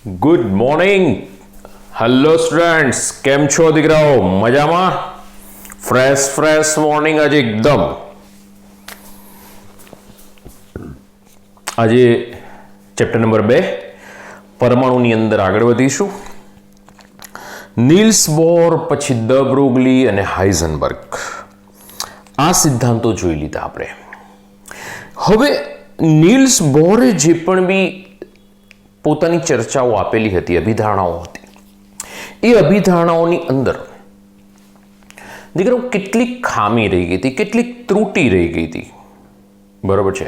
Good morning. Hello students, કેમ છો દીકરાઓ? મજામાં? ફ્રેશ મોર્નિંગ આજે એકદમ. આજે ચેપ્ટર નંબર 2 પરમાણુની અંદર આગળ વધીશું. નીલ્સ બોર, પછી દ બ્રોગલી અને હાઇઝનબર્ગ, આ સિદ્ધાંતો જોઈ લીધા આપણે. હવે નીલ્સ બોરે જે પણ બી પોતાની ચર્ચાઓ આપેલી હતી, અભિધારણાઓ હતી, એ અભિધારણાઓની અંદર દીકરો કેટલીક ખામી રહી ગઈ હતી, કેટલીક ત્રુટી રહી ગઈ હતી. બરાબર છે?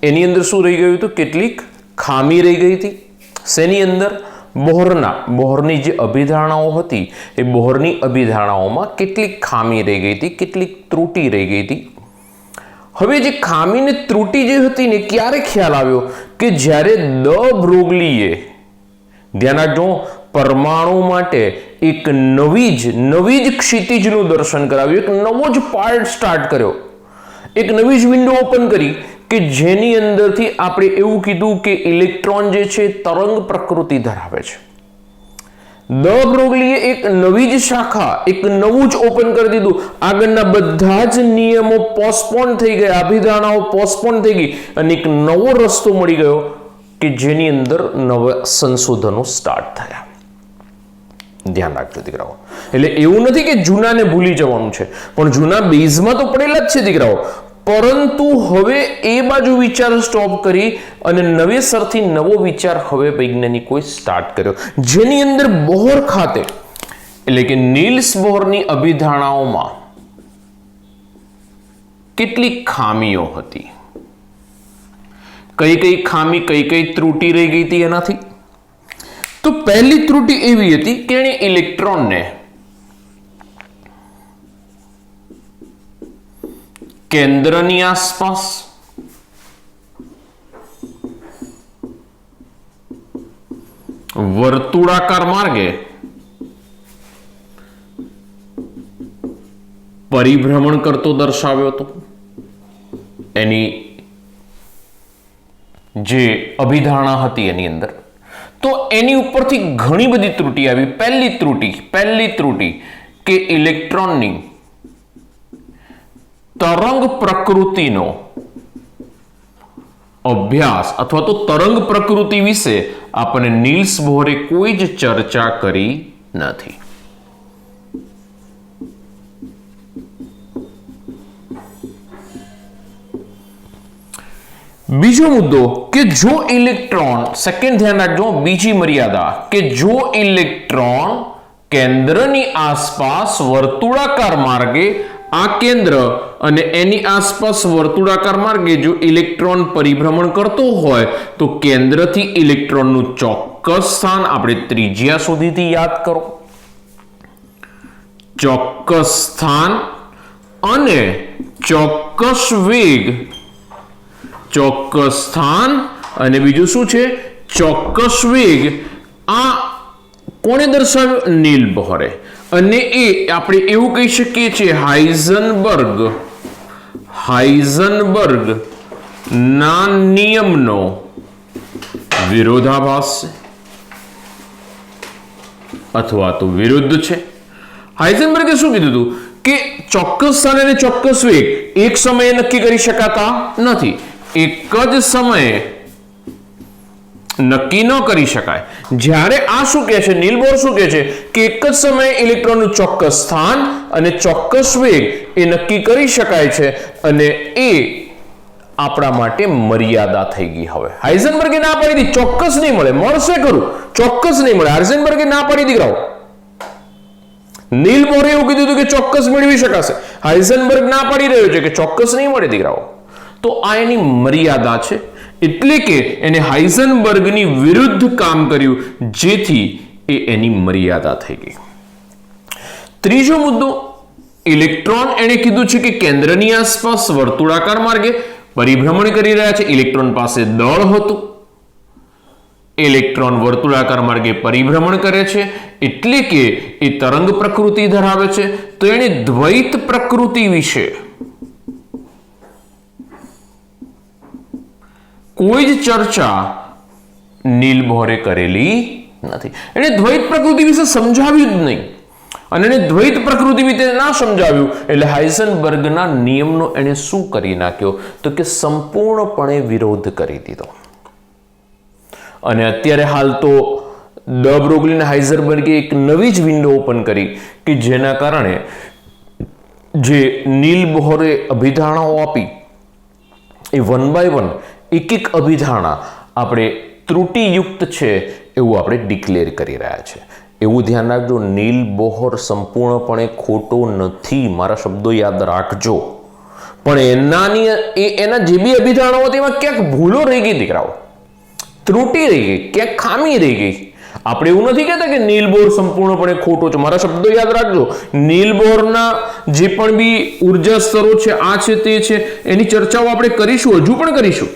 એની અંદર શું રહી ગયું હતું? કેટલીક ખામી રહી ગઈ હતી. શેની અંદર? બોહરની જે અભિધારણાઓ હતી, એ બોહરની અભિધારણાઓમાં કેટલીક ખામી રહી ગઈ હતી, કેટલીક ત્રુટી રહી ગઈ હતી. હવે જે ખામી ને ત્રુટી જે હતી ને, ક્યારે ખ્યાલ આવ્યો? કે જ્યારે દ બ્રોગલીએ, ધ્યાન રાખજો, પરમાણુ માટે એક નવી જ ક્ષિતિજનું દર્શન કરાવ્યું, એક નવો જ પાર્ટ સ્ટાર્ટ કર્યો, એક નવી જ વિન્ડો ઓપન કરી કે જેની અંદરથી આપણે એવું કીધું કે ઇલેક્ટ્રોન જે છે તરંગ પ્રકૃતિ ધરાવે છે. દ બ્રોગલીએ એક નવી જ શાખા, એક નવું જ ઓપન કરી દીધું. આગળના બધા જ નિયમો પોસ્ટપોન થઈ ગયા, અભિધારણાઓ પોસ્ટપોન થઈ ગઈ અને એક નવો રસ્તો મળી ગયો કે જેની અંદર નવા સંશોધનો સ્ટાર્ટ થયા. ધ્યાન રાખજો દીકરાઓ. એટલે એવું નથી કે જૂનાને ભૂલી જવાનું છે, પણ જૂના બેઝમાં તો પડેલા જ છે દીકરાઓ, પરંતુ હવે એ બાજુ વિચાર સ્ટોપ કરી અને નવેસરથી નવો વિચાર હવે વૈજ્ઞાનિકોએ સ્ટાર્ટ કર્યો, જેની અંદર બોહર ખાતે, એટલે કે નીલ્સ બોહરની અભિધારણાઓમાં કેટલીક ખામીઓ હતી. કઈ ખામી, કઈ ત્રુટી રહી ગઈ હતી એનાથી? તો પહેલી ત્રુટી એવી હતી કે એણે ઇલેક્ટ્રોનને કેન્દ્રની આસપાસ વર્તુળાકાર માર્ગે પરિભ્રમણ કરતો દર્શાવ્યો હતો. એની જે અભિધારણા હતી એની અંદર તો એની ઉપરથી ઘણી બધી ત્રુટી આવી. પહેલી ત્રુટી કે ઇલેક્ટ્રોનની તરંગ પ્રકૃતિનો અભ્યાસ અથવા તો તરંગ પ્રકૃતિ વિશે આપણે નીલ્સ બોહરે કોઈ જ ચર્ચા કરી નથી. બીજો મુદ્દો કે જો ઇલેક્ટ્રોન, સેકન્ડ ધ્યાન રાખજો, બીજી મર્યાદા કે જો ઇલેક્ટ્રોન કેન્દ્રની આસપાસ વર્તુળાકાર માર્ગે, આ કેન્દ્ર અને એની આસપાસ વર્તુળાકાર માર્ગે જો ઇલેક્ટ્રોન પરિભ્રમણ કરતો હોય તો કેન્દ્રથી ઇલેક્ટ્રોનનું ચોક્કસ સ્થાન, આપણે ત્રિજ્યા સુધીથી યાદ કરો, ચોક્કસ સ્થાન અને ચોક્કસ વેગ, ચોક્કસ સ્થાન અને બીજું શું છે? ચોક્કસ વેગ. આ કોણે દર્શાવ્યું? નીલ બોહરે. અને એ આપણે એવું કહી શકીએ છીએ હાઇઝનબર્ગ ના નિયમનો વિરોધાભાસ છે અથવા તો વિરુદ્ધ છે. હાઇઝનબર્ગે શું કીધું હતું કે ચોક્કસ સ્થાન અને ચોક્કસ વેગ એક સમયે નક્કી કરી શકાતા નથી, એક જ સમયે નક્કી ન કરી શકાય. જ્યારે આ શું કહે છે, નીલ બોર શું કહે છે કે એક જ સમયે ઇલેક્ટ્રોનનું ચોક્કસ સ્થાન અને ચોક્કસ વેગ એ નક્કી કરી શકાય છે અને એ આપણા માટે મર્યાદા થઈ ગઈ. હવે હાઇઝનબર્ગે ના પાડી દીધી, ચોક્કસ નહીં મળે, મળશે ખરું, ચોક્કસ નહીં મળે. હાઇઝનબર્ગે ના પાડી દીકરાઓ. નીલ બોરે એવું કીધું હતું કે ચોક્કસ મેળવી શકાશે, હાઇઝનબર્ગ ના પાડી રહ્યો છે કે ચોક્કસ નહીં મળે દીકરાઓ. તો આ એની મર્યાદા છે, એટલે કે એને હાઇઝનબર્ગની વિરુદ્ધ કામ કર્યું, જેથી એ એની મર્યાદા થઈ ગઈ. ત્રીજો મુદ્દો, ઇલેક્ટ્રોન એણે કીધું છે કે કેન્દ્રની આસપાસ વર્તુળાકાર માર્ગે પરિભ્રમણ કરી રહ્યા છે. ઇલેક્ટ્રોન પાસે દળ હતું, ઇલેક્ટ્રોન વર્તુળાકાર માર્ગે પરિભ્રમણ કરે છે, એટલે કે એ તરંગ પ્રકૃતિ ધરાવે છે. તો એણે દ્વૈત પ્રકૃતિ વિશે કોઈ જ ચર્ચા નીલ બોહરે કરેલી નથી. એને દ્વૈત પ્રકૃતિ વિશે સમજાવ્યું જ નહીં અને એને દ્વૈત પ્રકૃતિ વિશે ના સમજાવ્યું એટલે હાઇઝનબર્ગના નિયમનો એને શું કરી નાખ્યો તો કે સંપૂર્ણપણે વિરોધ કરી દીધો. અને અત્યારે હાલ તો ડ બ્રોગલી અને હાઇઝનબર્ગે એક નવી જ વિન્ડો ઓપન કરી કે જેના કારણે જે નીલ બોહરે અભિધારણાઓ આપી એ 1 by 1 એક અભિધારણા આપણે ત્રુટિયુક્ત છે એવું આપણે ડિક્લેર કરી રહ્યા છે. એવું ધ્યાન રાખજો, નીલ બોહર સંપૂર્ણપણે ખોટો નથી, મારા શબ્દો યાદ રાખજો. પણ એના જે બી અભિધારણાઓ હતી એમાં ક્યાંક ભૂલો રહી ગઈ દીકરાઓ, ત્રુટિ રહી ગઈ, ક્યાંક ખામી રહી ગઈ. આપણે એવું નથી કહેતા કે નીલ બોહર સંપૂર્ણપણે ખોટો છે, મારા શબ્દો યાદ રાખજો. નીલ બોહરના જે પણ બી ઉર્જા સ્તરો છે, આ છે તે છે, એની ચર્ચાઓ આપણે કરીશું, હજુ પણ કરીશું.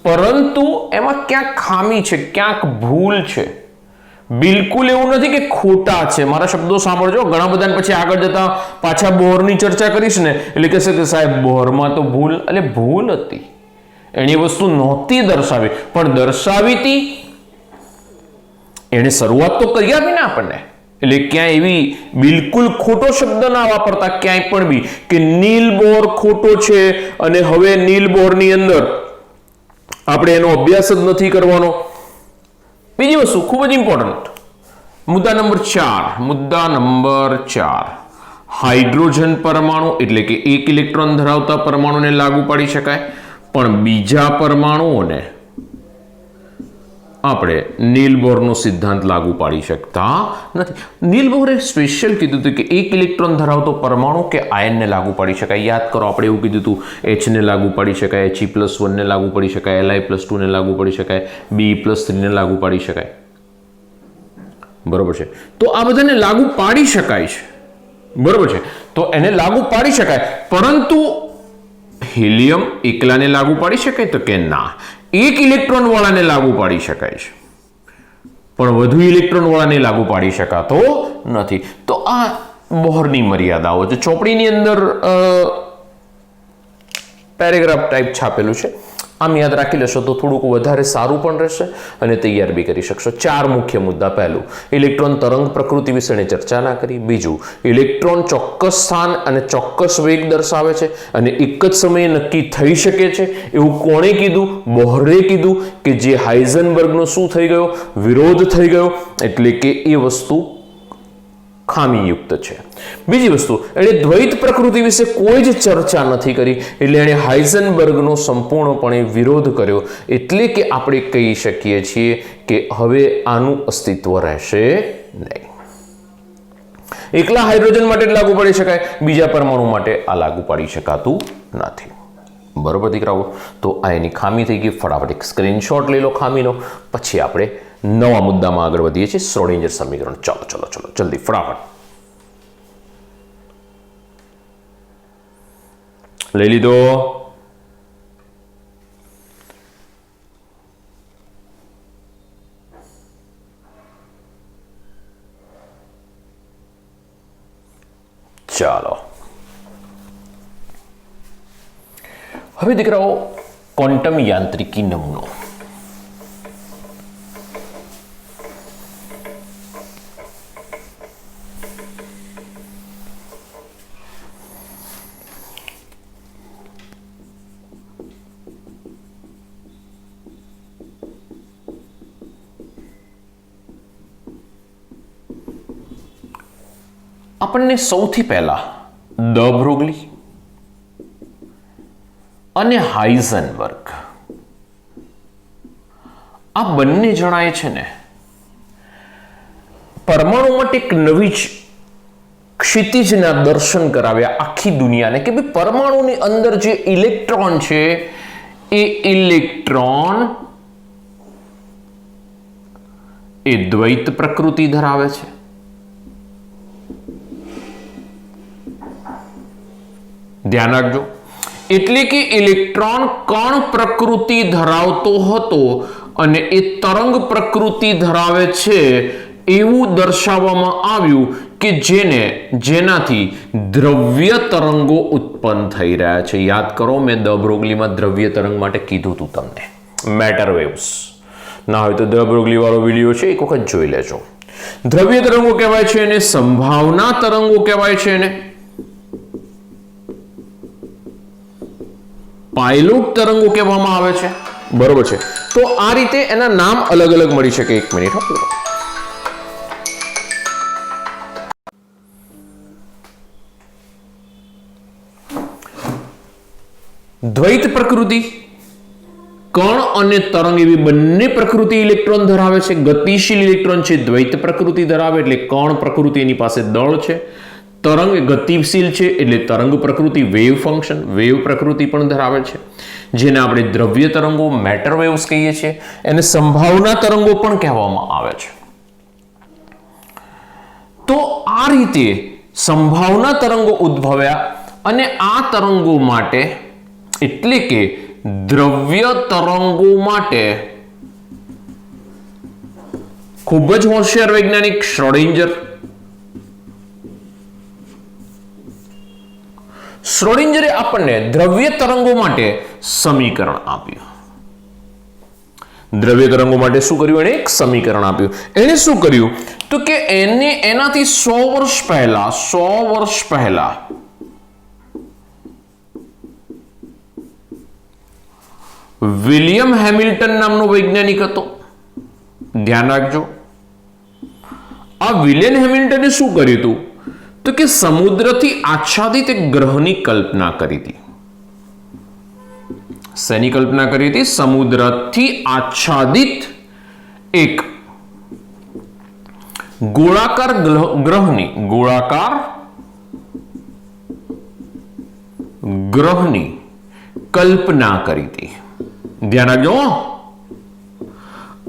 પરંતુ એમાં ક્યાંક ખામી છે, ક્યાંક ભૂલ છે. બિલકુલ એવું નથી કે ખોટા છે. મારા શબ્દો સાંભળજો, ઘણા બધા પછી આગળ જતા પાછા બોહરની ચર્ચા કરીશ ને એટલે કહેશે કે સાહેબ બોહરમાં તો ભૂલ, એટલે ભૂલ હતી, એની વસ્તુ નહોતી દર્શાવી, પણ દર્શાવી હતી એને શરૂઆત તો કરી આપી ને આપણને. એટલે ક્યાંય એવી બિલકુલ ખોટો શબ્દ ના વાપરતા ક્યાંય પણ બી કે નીલ બોહર ખોટો છે અને હવે નીલ બોહરની અંદર આપણે એનો અભ્યાસ જ નથી કરવાનો. બીજી વસ્તુ ખૂબ જ ઇમ્પોર્ટન્ટ, મુદ્દા નંબર 4 હાઇડ્રોજન પરમાણુ એટલે કે 1 ઇલેક્ટ્રોન ધરાવતા પરમાણુને લાગુ પાડી શકાય, પણ બીજા પરમાણુઓને આપણે નીલ બોહરનો સિદ્ધાંત લાગુ પાડી શકતા નથી. નીલ બોહરે સ્પેશિયલ કીધું હતું કે 1 ઇલેક્ટ્રોન ધરાવતો પરમાણુ કે આયનને લાગુ પાડી શકાય. યાદ કરો, આપણે એવું કીધું હતું H ને લાગુ પાડી શકાય, He+1 ને લાગુ પાડી શકાય, Li+2 ને લાગુ પાડી શકાય, Be+3 ને લાગુ પાડી શકાય. બરોબર છે, તો આ બધાને લાગુ પાડી શકાય છે. બરોબર છે, તો એને લાગુ પાડી શકાય, પરંતુ હિલિયમ એકલાને લાગુ પાડી શકાય તો કે ના, 1 ઇલેક્ટ્રોન વાળાને લાગુ પાડી શકાય છે, પણ વધુ ઇલેક્ટ્રોન વાળાને લાગુ પાડી શકાતો નથી. તો આ બોહરની મર્યાદાઓ છે. ચોપડીની અંદર પેરેગ્રાફ ટાઈપ છાપેલું છે, આમ યાદ રાખી લેશો તો થોડુંક વધારે સારું પણ રહેશે અને તૈયાર બી કરી શકશો. 4 મુખ્ય મુદ્દા. પહેલું, ઇલેક્ટ્રોન તરંગ પ્રકૃતિ વિશેની ચર્ચા ના કરી. બીજું, ઇલેક્ટ્રોન ચોક્કસ સ્થાન અને ચોક્કસ વેગ દર્શાવે છે અને એક જ સમયે નક્કી થઈ શકે છે એવું કોણે કીધું? બોહરે કીધું, કે જે હાઇઝનબર્ગનો શું થઈ ગયો? વિરોધ થઈ ગયો, એટલે કે એ વસ્તુ ખામીયુક્ત છે. બીજી વસ્તુ, એણે દ્વૈત પ્રકૃતિ વિશે કોઈ જ ચર્ચા નથી કરી, એટલે એણે હાઇઝનબર્ગનો સંપૂર્ણપણે વિરોધ કર્યો. એટલે કે આપણે કહી શકીએ છીએ કે હવે આનું અસ્તિત્વ રહેશે નહીં. એકલા હાઇડ્રોજન માટે જ લાગુ પાડી શકાય, બીજા પરમાણુ માટે આ લાગુ પાડી શકાતું નથી. બરોબર દીકરાઓ, તો આ એની ખામી થઈ ગઈ. ફટાફટ એક સ્ક્રીનશોટ લઈ લો ખામીનો, પછી આપણે નવા મુદ્દામાં આગળ વધીએ છીએ. શ્રોડિંજર સમીકરણ. ચલો જલ્દી ફટાફટ લઈ લીધો. ચાલો હવે દીકરાઓ, ક્વોન્ટમ યાંત્રિકી નમૂનો. આપણને સૌથી પહેલા ડ બ્રોગલી અને હાઇઝનબર્ગ આ બંને જણાય છે ને પરમાણુ માટે એક નવી જ ક્ષિતિજના દર્શન કરાવ્યા આખી દુનિયાને કે ભાઈ પરમાણુની અંદર જે ઇલેક્ટ્રોન છે એ ઇલેક્ટ્રોન એ દ્વૈત પ્રકૃતિ ધરાવે છે. ધ્યાન રાખજો, એટલે કે ઇલેક્ટ્રોન કણ પ્રકૃતિ ધરાવતો હતો અને એ તરંગ પ્રકૃતિ ધરાવે છે એવું દર્શાવવામાં આવ્યું કે જેનાથી દ્રવ્ય તરંગો ઉત્પન્ન થઈ રહ્યા છે. યાદ કરો, મેં દ બ્રોગલીમાં દ્રવ્ય તરંગ માટે કીધું હતું તમને, મેટર વેવ્સ. ના હોય તો દ બ્રોગલી વાળો વિડીયો છે, એક વખત જોઈ લેજો. દ્રવ્ય તરંગો કહેવાય છે અને સંભાવના તરંગો કહેવાય છે અને પાયલોટ તરંગો કહેવામાં આવે છે. બરોબર છે. તો આ રીતે એના નામ અલગ અલગ મળી શકે. 1 મિનિટ. દ્વૈત પ્રકૃતિ, કણ અને તરંગ એવી બંને પ્રકૃતિ ઇલેક્ટ્રોન ધરાવે છે. ગતિશીલ ઇલેક્ટ્રોન છે દ્વૈત પ્રકૃતિ ધરાવે એટલે કણ પ્રકૃતિ એની પાસે દળ છે. તરંગ ગતિશીલ છે એટલે તરંગ પ્રકૃતિ વેવ ફંક્શન વેવ પ્રકૃતિ પણ ધરાવે છે, જેને આપણે દ્રવ્ય તરંગો મેટર વેવ્સ કહીએ છીએ. એને સંભાવના તરંગો પણ કહેવામાં આવે છે. તો આ રીતે સંભાવના તરંગો ઉદ્ભવ્યા અને આ તરંગો માટે એટલે કે દ્રવ્ય તરંગો માટે ખૂબ જ હોશિયાર વૈજ્ઞાનિક શ્રોડિંજરે આપણને દ્રવ્ય તરંગો માટે સમીકરણ આપ્યું. દ્રવ્ય તરંગો માટે શું કર્યું? એણે એક સમીકરણ આપ્યું. એણે શું કર્યું તો કે એનાથી 100 વર્ષ પહેલા વિલિયમ હેમિલ્ટન નામનો વૈજ્ઞાનિક હતો. ધ્યાન રાખજો, આ વિલિયમ હેમિલ્ટને શું કર્યું હતું તો કે સમુદ્રથી આચ્છાદિત એક ગ્રહની કલ્પના કરી હતી. શેની કલ્પના કરી હતી? સમુદ્રથી આચ્છાદિત એક ગોળાકાર ગ્રહની કલ્પના કરી હતી. ધ્યાન રાખજો.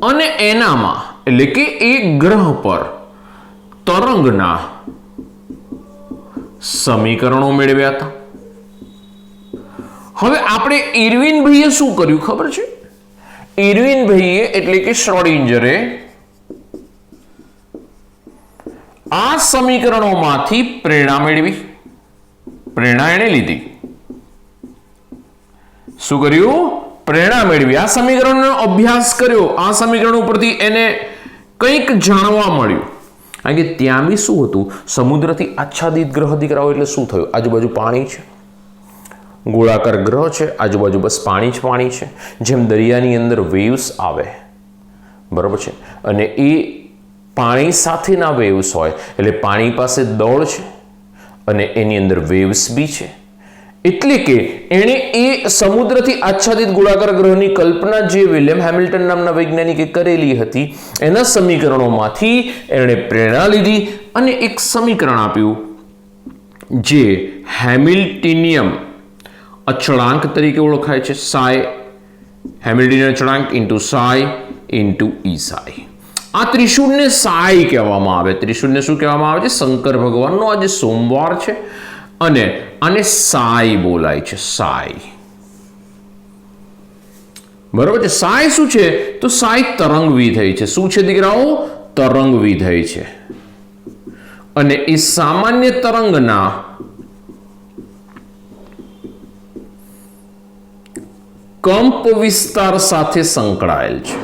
અને એનામાં એટલે કે એ ગ્રહ પર તરંગના સમીકરણો મેળવ્યા હતા. હવે આપણે ઇરવિનભાઈએ શું કર્યું ખબર છે? ઇરવિનભાઈએ એટલે કે શ્રોડિંજરે આ સમીકરણોમાંથી પ્રેરણા મેળવી. પ્રેરણા એણે લીધી. શું કર્યું? પ્રેરણા મેળવી. આ સમીકરણનો અભ્યાસ કર્યો. આ સમીકરણ ઉપરથી એને કંઈક જાણવા મળ્યું. કારણ કે ત્યાં બી શું હતું? સમુદ્રથી આચ્છાદિત ગ્રહ દીકરાઓ એટલે શું થયું? આજુબાજુ પાણી છે, ગોળાકાર ગ્રહ છે, આજુબાજુ બસ પાણી જ પાણી છે. જેમ દરિયાની અંદર વેવ્સ આવે, બરાબર છે, અને એ પાણી સાથેના વેવ્સ હોય એટલે પાણી પાસે દળ છે અને એની અંદર વેવ્સ બી છે. એટલે કે એણે એ સમુદ્રથી આચ્છાદિત ગોળાકાર ગ્રહની કલ્પના જે વિલિયમ હેમિલ્ટન નામના વૈજ્ઞાનિકે કરેલી હતી એના સમીકરણોમાંથી એણે પ્રેરણા લીધી અને એક સમીકરણ આપ્યું જે હેમિલ્ટનિયમ અચળાંક તરીકે ઓળખાય છે. સાય હેમિલ્ટનિયમ અચળાંક ઇન્ટુ સાય ઇન્ટુ ઈ સાય. આ ત્રિશુળને સાય કહેવામાં આવે. ત્રિશુળને શું કહેવામાં આવે છે? શંકર ભગવાનનો આજે સોમવાર છે અને આને સાય બોલાય છે. સાય. બરાબર છે. સાય શું છે? તો સાય તરંગ વિધેય છે. શું છે દીકરાઓ? તરંગ વિધેય છે. અને એ સામાન્ય તરંગના કંપ વિસ્તાર સાથે સંકળાયેલ છે.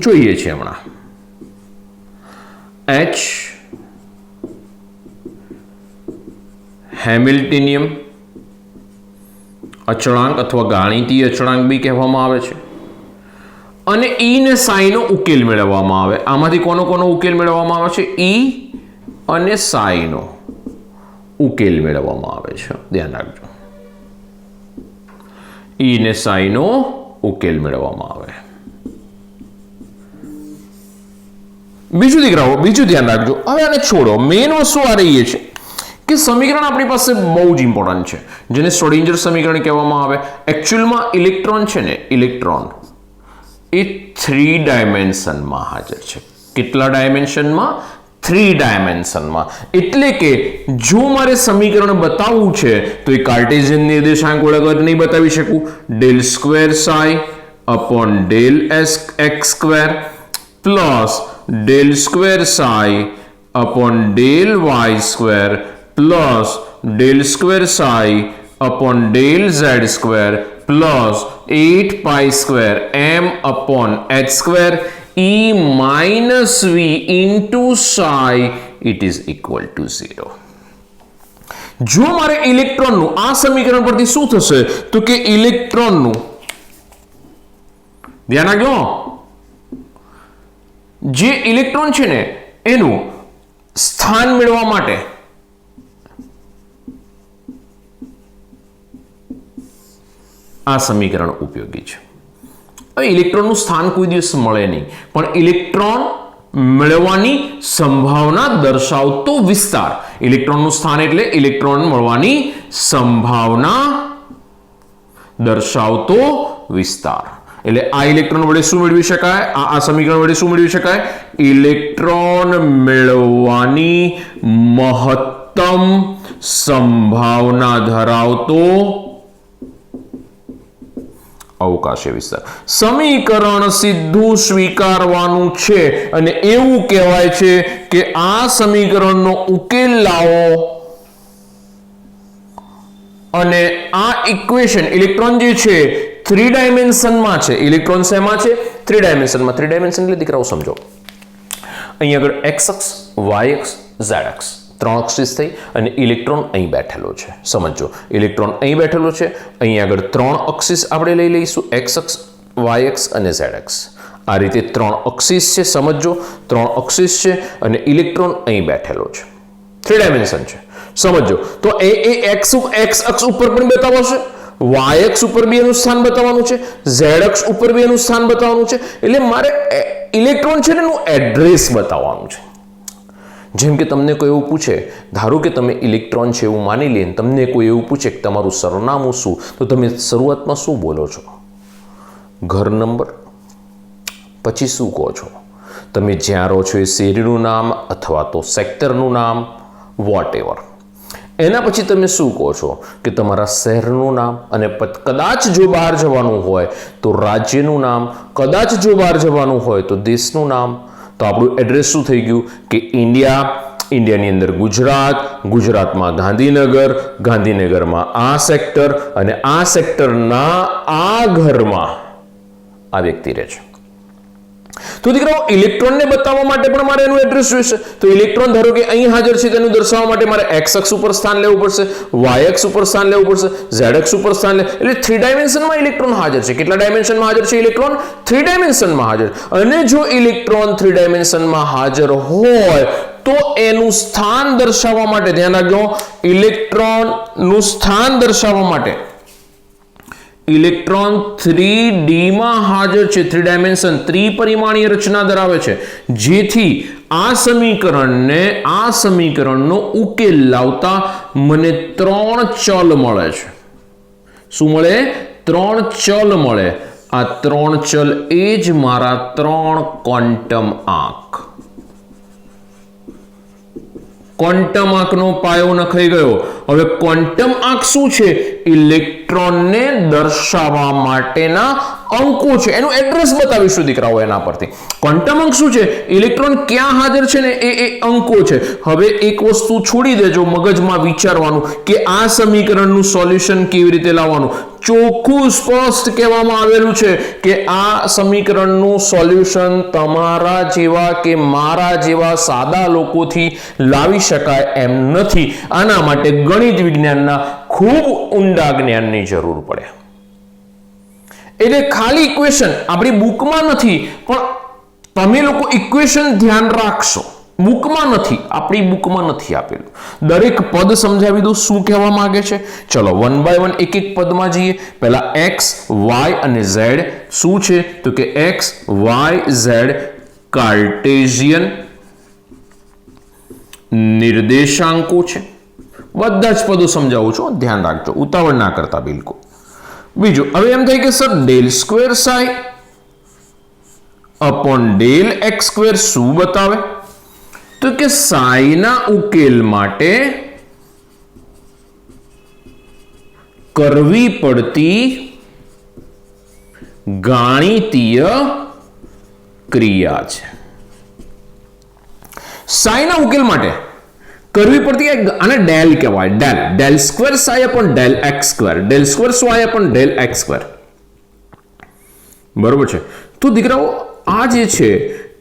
જોઈએ છે હમણાં. H હેમિલ્ટનિયમ અચળાંક અથવા ગાણિતીય અચળાંક બી કહેવામાં આવે છે. અને ઈ ને સાઈનો ઉકેલ મેળવવામાં આવે. આમાંથી કોનો ઉકેલ મેળવવામાં આવે છે? ઈ અને સાઈનો ઉકેલ મેળવવામાં આવે છે. ધ્યાન રાખજો. ઈ ને સાઈનો ઉકેલ મેળવવામાં આવે. બીજું દીકરાઓ, બીજું ધ્યાન રાખજો. હવે આને છોડો. મેઇન વસ્તુ આ રહી છે કે સમીકરણ આપણી પાસે બહુ જ ઇમ્પોર્ટન્ટ છે, જેને શ્રોડિંજર સમીકરણ કહેવામાં આવે. એકચ્યુઅલમાં ઇલેક્ટ્રોન છે ને, ઇલેક્ટ્રોન એ 3 ડાયમેન્શનમાં હાજર છે. કેટલા ડાયમેન્શનમાં? 3 ડાયમેન્શનમાં. એટલે કે જો મારે સમીકરણ બતાવવું છે તો એ કાર્ટેશિયન નિર્દેશાંક વડે નહીં બતાવી શકું. Del square psi upon del x square plus del square psi upon del y square plus del square psi upon del z square plus 8 pi square m upon h square e minus v into psi it is equal to 0. જો મારે ઇલેક્ટ્રોનનું આ સમીકરણ પરથી શું થશે તો કે ઇલેક્ટ્રોનનું ધ્યાન રાખજો, જે ઇલેક્ટ્રોન છે ને એનું સ્થાન મેળવવા માટે આ સમીકરણ ઉપયોગી છે. હવે ઇલેક્ટ્રોનનું સ્થાન કોઈ દિવસ મળે નહીં, પણ ઇલેક્ટ્રોન મેળવવાની સંભાવના દર્શાવતો વિસ્તાર, ઇલેક્ટ્રોનનું સ્થાન એટલે ઇલેક્ટ્રોન મળવાની સંભાવના દર્શાવતો વિસ્તાર. એટલે આ ઇલેક્ટ્રોન વડે શું મેળવી શકાય, આ સમીકરણ વડે શું મેળવી શકાય, ઇલેક્ટ્રોન મેળવવાની મહત્તમ સંભાવના ધરાવતો અવકાશીય વિસ્તાર. સમીકરણ સીધું સ્વીકારવાનું છે અને એવું કહેવાય છે કે આ સમીકરણનો ઉકેલ લાવો અને આ ઇક્વેશન ઇલેક્ટ્રોન જે છે 3 ડાયમેન્શનમાં છે. ઇલેક્ટ્રોન શેમાં છે? 3 ડાયમેન્શનમાં. 3 ડાયમેન્શન એટલે દીકરાઓ સમજો, અહીં આગળ x અક્ષ, y અક્ષ, z અક્ષ, 3 અક્ષિસ થઈ અને ઇલેક્ટ્રોન અહીં બેઠેલો છે. સમજો, ઇલેક્ટ્રોન અહીં બેઠેલો છે, અહીં આગળ 3 અક્ષિસ આપણે લઈ લઈશું, x અક્ષ, y અક્ષ અને z અક્ષ. આ રીતે 3 અક્ષિસ છે. સમજો, 3 અક્ષિસ છે અને ઇલેક્ટ્રોન અહીં બેઠેલો છે. 3 ડાયમેન્શન છે. સમજો, તો એ x અક્ષ ઉપર પણ બતાવશે, y અક્ષ ઉપર બી એનું સ્થાન બતાવવાનું છે, z અક્ષ ઉપર બી એનું સ્થાન બતાવવાનું છે. એટલે મારે ઇલેક્ટ્રોન છે ને એનું એડ્રેસ બતાવવાનું છે. જેમ કે તમને કોઈ એવું પૂછે, ધારો કે તમે ઇલેક્ટ્રોન છે એવું માની લે, તમને કોઈ એવું પૂછે કે તમારું સરનામું શું, તો તમે શરૂઆતમાં શું બોલો છો? ઘર નંબર, પછી શું કહો છો? તમે જ્યાં રહો છો એ શેરીનું નામ અથવા તો સેક્ટરનું નામ, વોટ એવર. એના પછી તમે શું કહો છો કે તમારા શહેરનું નામ, અને કદાચ જો બહાર જવાનું હોય તો રાજ્યનું નામ, કદાચ જો બહાર જવાનું હોય તો દેશનું નામ. તો આપણું એડ્રેસ શું થઈ ગયું કે ઇન્ડિયા, ઇન્ડિયાની અંદર ગુજરાત, ગુજરાતમાં ગાંધીનગર, ગાંધીનગરમાં આ સેક્ટર અને આ સેક્ટરના આ ઘરમાં આ વ્યક્તિ રહે છે. તો દીકરાઓ ઇલેક્ટ્રોનને બતાવવા માટે પણ મારે એનું એડ્રેસ જોઈશે. તો ઇલેક્ટ્રોન ધારો કે અહીં હાજર છે તેનું દર્શાવવા માટે મારે x અક્ષ ઉપર સ્થાન લેવું પડશે, y અક્ષ ઉપર સ્થાન લેવું પડશે, z અક્ષ ઉપર સ્થાન એટલે 3 ડાયમેન્શનમાં ઇલેક્ટ્રોન હાજર છે. કેટલા ડાયમેન્શનમાં હાજર છે ઇલેક્ટ્રોન? 3 ડાયમેન્શનમાં હાજર. અને જો ઇલેક્ટ્રોન 3 ડાયમેન્શનમાં હાજર હોય તો એનું સ્થાન દર્શાવવા માટે, ધ્યાન રાખજો, ઇલેક્ટ્રોનનું સ્થાન દર્શાવવા માટે ઇલેક્ટ્રોન 3D માં હાજર છે. 3 ડાયમેન્શન, ત્રિપરિમાણીય રચના ધરાવે છે, જેથી આ સમીકરણનો ઉકેલ લાવતા મને 3 ચલ મળે છે. શું મળે? 3 ચલ મળે. આ 3 ચલ એ જ મારા 3 ક્વોન્ટમ આંક. ક્વોન્ટમ આંકનો પાયો નખાઈ ગયો. હવે ક્વોન્ટમ આંક શું છે? ઇલેક્ટ્રોનને દર્શાવવા માટેના અંકો છે. એનું એડ્રેસ બતાવીશું દીકરાઓ એના પરથી. ક્વોન્ટમ અંક શું છે? ઇલેક્ટ્રોન ક્યાં હાજર છે ને એ અંકો છે. હવે એક વસ્તુ છોડી દેજો મગજમાં વિચારવાનું કે આ સમીકરણનું સોલ્યુશન કેવી રીતે લાવવાનું. ચોખ્ખું સ્પષ્ટ કહેવામાં આવેલું છે કે આ સમીકરણનું સોલ્યુશન તમારા જેવા કે મારા જેવા સાદા લોકોથી લાવી શકાય એમ નથી. આના માટે ગણિત વિજ્ઞાનના ખૂબ ઊંડા જ્ઞાનની જરૂર પડે. એટલે ખાલી ઇક્વેશન આપણી બુકમાં નથી, પણ તમે લોકો ઇક્વેશન ધ્યાન રાખશો. બુકમાં નથી, આપણી બુકમાં નથી આપેલું. દરેક પદ સમજાવી દઉં શું કહેવા માંગે છે. ચલો 1 by 1 એક એક પદમાં જઈએ. પહેલા x, y અને z શું છે? તો કે x, y, z કાર્ટેશિયન નિર્દેશાંકો છે. બધા જ પદો સમજાવું છું, ધ્યાન રાખજો, ઉતાવળ ના કરતા બિલકુલ. બીજું, હવે એમ થાય કે sir del square psi upon del x square શું બતાવે? તો કે સાઈના ઉકેલ માટે કરવી પડતી ગાણિતીય ક્રિયા છે. સાઈના ઉકેલ માટે કરવી પડતી આને ડેલ કહેવાય, del square psi upon del x square, del square y upon del x square, બરોબર છે. તો દીકરાઓ આ જે છે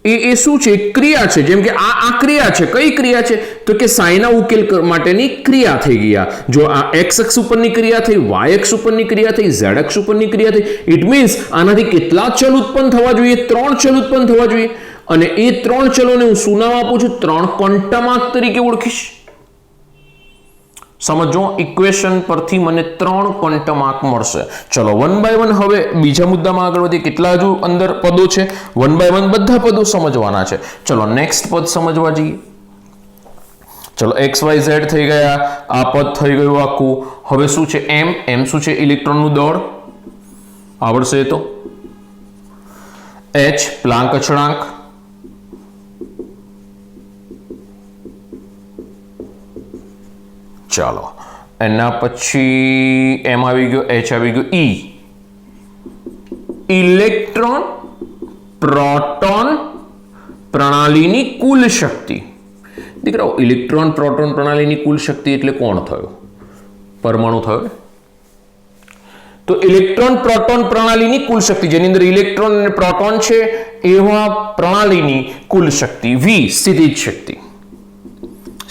એ શું છે? ક્રિયા છે. જેમ કે આ ક્રિયા છે. કઈ ક્રિયા છે? તો કે સાઈના ઉકેલ માટેની ક્રિયા થઈ ગયા. જો આ એક્સ અક્ષ ઉપરની ક્રિયા થઈ, વાય અક્ષ ઉપરની ક્રિયા થઈ, ઝેડ અક્ષ ઉપરની ક્રિયા થઈ, ઇટ મીન્સ આનાથી કેટલા ચલ ઉત્પન્ન થવા જોઈએ? 3 ચલ ઉત્પન્ન થવા જોઈએ. અને એ 3 ચલોને હું શું નામ આપું છું? 3 ક્વોન્ટમ તરીકે ઓળખીશ. સમજો, ઇક્વેશન પરથી મને 3 ક્વોન્ટમ આંક મળશે. ચલો 1 બાય 1 હવે બીજા મુદ્દામાં આગળ વધીએ. કેટલા હજુ અંદર પદો છે? 1 બાય 1 બધા પદો સમજવાના છે. ચલો નેક્સ્ટ પદ સમજવા જઈએ. ચલો એક્સ વાય ઝેડ થઈ ગયા, આ પદ થઈ ગયું આખું. હવે શું છે? એમ શું છે? ઇલેક્ટ્રોનનું દળ, આવડશે તો. એચ પ્લાન્ક અચળાંક, ચાલો એના પછી એમ આવી ગયો, એચ આવી ગયો, ઈ ઇલેક્ટ્રોન પ્રોટોન પ્રણાલીની કુલ શક્તિ. દીકરાઓ ઇલેક્ટ્રોન પ્રોટોન પ્રણાલીની કુલ શક્તિ એટલે કોણ થયો? પરમાણુ થયો. તો ઇલેક્ટ્રોન પ્રોટોન પ્રણાલીની કુલ શક્તિ, જેની અંદર ઇલેક્ટ્રોન અને પ્રોટોન છે, એવા પ્રણાલીની કુલ શક્તિ. વી સ્થિતિજ શક્તિ,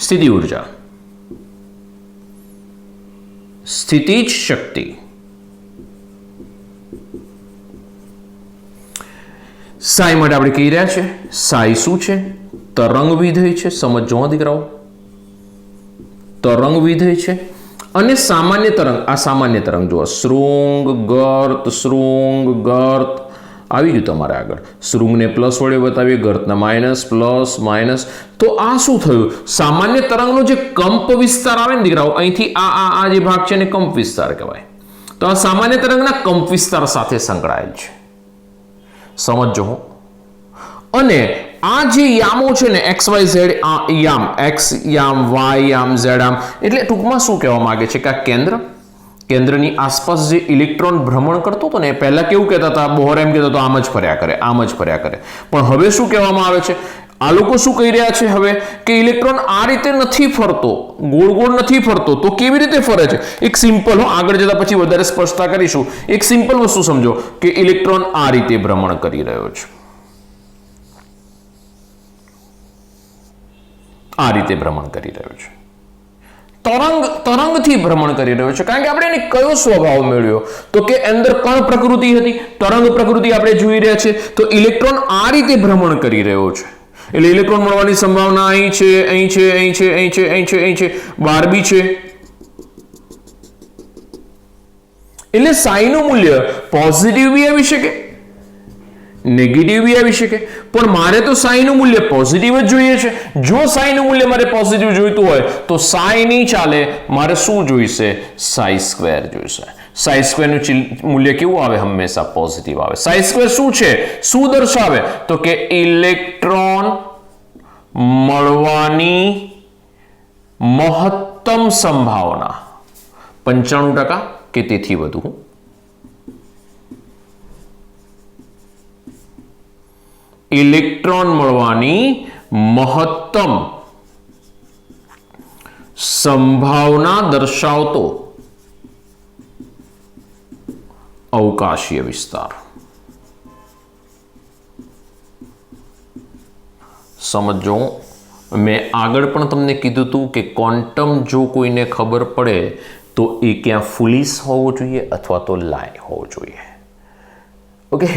સ્થિતિ ઉર્જા, સ્થિતિજ શક્તિ. સાઈ માટે આપણે કહી રહ્યા છે, સાઈ શું છે? તરંગ વિધેય છે. સમજો દીકરાઓ, તરંગ વિધેય છે. અને સામાન્ય તરંગ, આ સામાન્ય તરંગ જુઓ, શૃંગ ગર્ત, શૃંગ ગર્ત આવી ગયું તમારે આગળ. શૃંગને પ્લસ વડે બતાવીએ, ગર્તના માઇનસ, પ્લસ માઇનસ. તો આ શું થયું? સામાન્ય તરંગનો જે કંપ વિસ્તાર આવે ને દીકરાઓ, અહીંથી આ જે ભાગ છે ને કંપ વિસ્તાર કહેવાય. તો આ સામાન્ય તરંગના કંપ વિસ્તાર સાથે સંકળાયેલ છે. સમજો. અને આ જે યામો છે ને એક્સ વાય ઝેડ, આ યામ, એક્સ યામ, વાય યામ, ઝેડ યામ, એટલે ટૂંકમાં શું કહેવા માંગે છે કે આ કેન્દ્રની આસપાસ જે ઇલેક્ટ્રોન ભ્રમણ કરતો હતો ને, પહેલા કેવું કહેતા હતા? બોહર એમ કહેતો હતો આમ જ ફર્યા કરે, આમ જ ફર્યા કરે. પણ હવે શું કહેવામાં આવે છે? આ લોકો શું કહી રહ્યા છે હવે? કે ઇલેક્ટ્રોન આ રીતે નથી ફરતો, ગોળ ગોળ નથી ફરતો. તો કેવી રીતે ફરે છે? એક સિમ્પલ, આગળ જતા પછી વધારે સ્પષ્ટતા કરીશું. એક સિમ્પલ વસ્તુ સમજો કે ઇલેક્ટ્રોન આ રીતે ભ્રમણ કરી રહ્યો છે, આ રીતે ભ્રમણ કરી રહ્યો છે. તરંગથી ભ્રમણ કરી રહ્યો છે. કારણ કે આપણે એને કયો સ્વભાવ મેળવ્યો? તો કે અંદર કણ પ્રકૃતિ હતી, તરંગ પ્રકૃતિ આપણે જોઈ રહ્યા છે. તો ઇલેક્ટ્રોન આ રીતે ભ્રમણ કરી રહ્યો છે. એટલે ઇલેક્ટ્રોન મળવાની સંભાવના અહીં છે, અહીં છે, અહીં છે, અહીં છે, અહીં છે, અહીં છે, બાર બી છે. એટલે સાઈનું મૂલ્ય પોઝિટિવ બી આવી શકે, નેગેટિવ બી આવી શકે. પણ મારે તો સાઈનું મૂલ્ય પોઝિટિવ જ જોઈએ છે. જો સાઈનું મૂલ્ય મારે પોઝિટિવ જોઈતું હોય તો સાઈ નહીં ચાલે, મારે શું જોઈશે? સાઈ સ્ક્વેર જોઈશે. સાઈ સ્ક્વેરનું મૂલ્ય કેવું આવે? હંમેશા પોઝિટિવ આવે. સાઈ સ્ક્વેર શું છે? શું દર્શાવે? તો કે ઇલેક્ટ્રોન મળવાની મહત્તમ સંભાવના 95% કે તેથી વધુ. ઇલેક્ટ્રોન મળવાની મહત્તમ સંભાવના દર્શાવતો અવકાશીય વિસ્તાર. સમજો, મેં આગળ પણ તમને કીધું હતું કે ક્વોન્ટમ જો કોઈને ખબર પડે તો એ ક્યાં ફુલિશ હોવો જોઈએ અથવા તો લાય હોવો જોઈએ. ઓકે,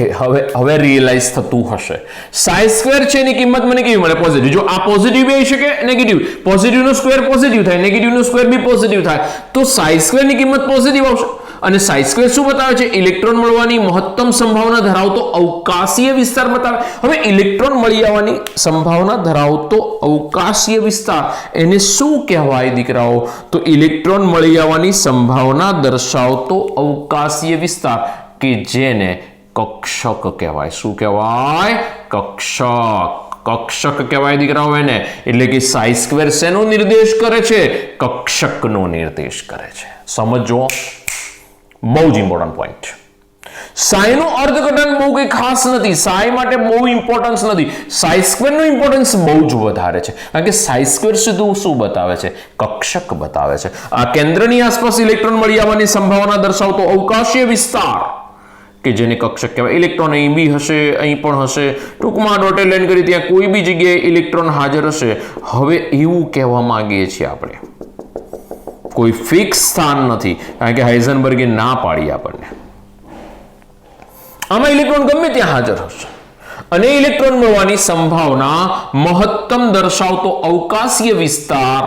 હવે રિયલાઇઝ થતું હશે. સાઈ સ્ક્વેર છે એની કિંમત મને કેવી મળે? પોઝિટિવ. જો આ પોઝિટિવ બી આવી શકે, નેગેટિવ. પોઝિટિવનો સ્ક્વેર પોઝિટિવ થાય, નેગેટિવનો સ્ક્વેર બી પોઝિટિવ થાય. તો સાઈ સ્ક્વેરની કિંમત પોઝિટિવ આવશે. અને સાઈ સ્ક્વેર શું બતાવે છે? ઇલેક્ટ્રોન મળવાની મહત્તમ સંભાવના ધરાવતો અવકાશીય વિસ્તાર બતાવે. હવે ઇલેક્ટ્રોન મળી આવવાની સંભાવના ધરાવતો અવકાશીય વિસ્તાર, એને શું કહેવાય દીકરાઓ? તો ઇલેક્ટ્રોન મળી આવવાની સંભાવના દર્શાવતો અવકાશીય વિસ્તાર, કે જેને કક્ષક કહેવાય. શું કહેવાય? કક્ષક. કક્ષક કહેવાય દીકરાઓ એને. એટલે કે સાઈ સ્ક્વેર શેનો નિર્દેશ કરે છે? કક્ષકનો નિર્દેશ કરે છે. સમજો, બહુ જ ઇમ્પોર્ટન્ટ પોઈન્ટ. સાઈ નું અર્થઘટન બહુ કંઈ ખાસ નથી, સાઈ માટે બહુ ઇમ્પોર્ટન્સ નથી, સાઈ સ્ક્વેર નું ઇમ્પોર્ટન્સ બહુ જ વધારે છે, કારણ કે સાઈ સ્ક્વેર સીધું શું બતાવે છે? કક્ષક બતાવે છે. આ કેન્દ્રની આસપાસ ઇલેક્ટ્રોન મળી આવવાની સંભાવના દર્શાવતો અવકાશીય વિસ્તાર કે જેને કક્ષક કહેવાય. ઇલેક્ટ્રોન અહીં બી હશે, અહીં પણ હશે, ટૂંકમાં ડોટેડ લાઈન કરી ત્યાં કોઈ બી જગ્યાએ ઇલેક્ટ્રોન હાજર હશે. હવે એવું કહેવા માંગીએ છીએ આપણે, કોઈ ફિક્સ સ્થાન નથી, કારણ કે હાઇઝનબર્ગે ના પાડી આપણને. આમાં ઇલેક્ટ્રોન ગમે ત્યાં હાજર હશે અને ઇલેક્ટ્રોન મળવાની સંભાવના મહત્તમ દર્શાવતો અવકાશીય વિસ્તાર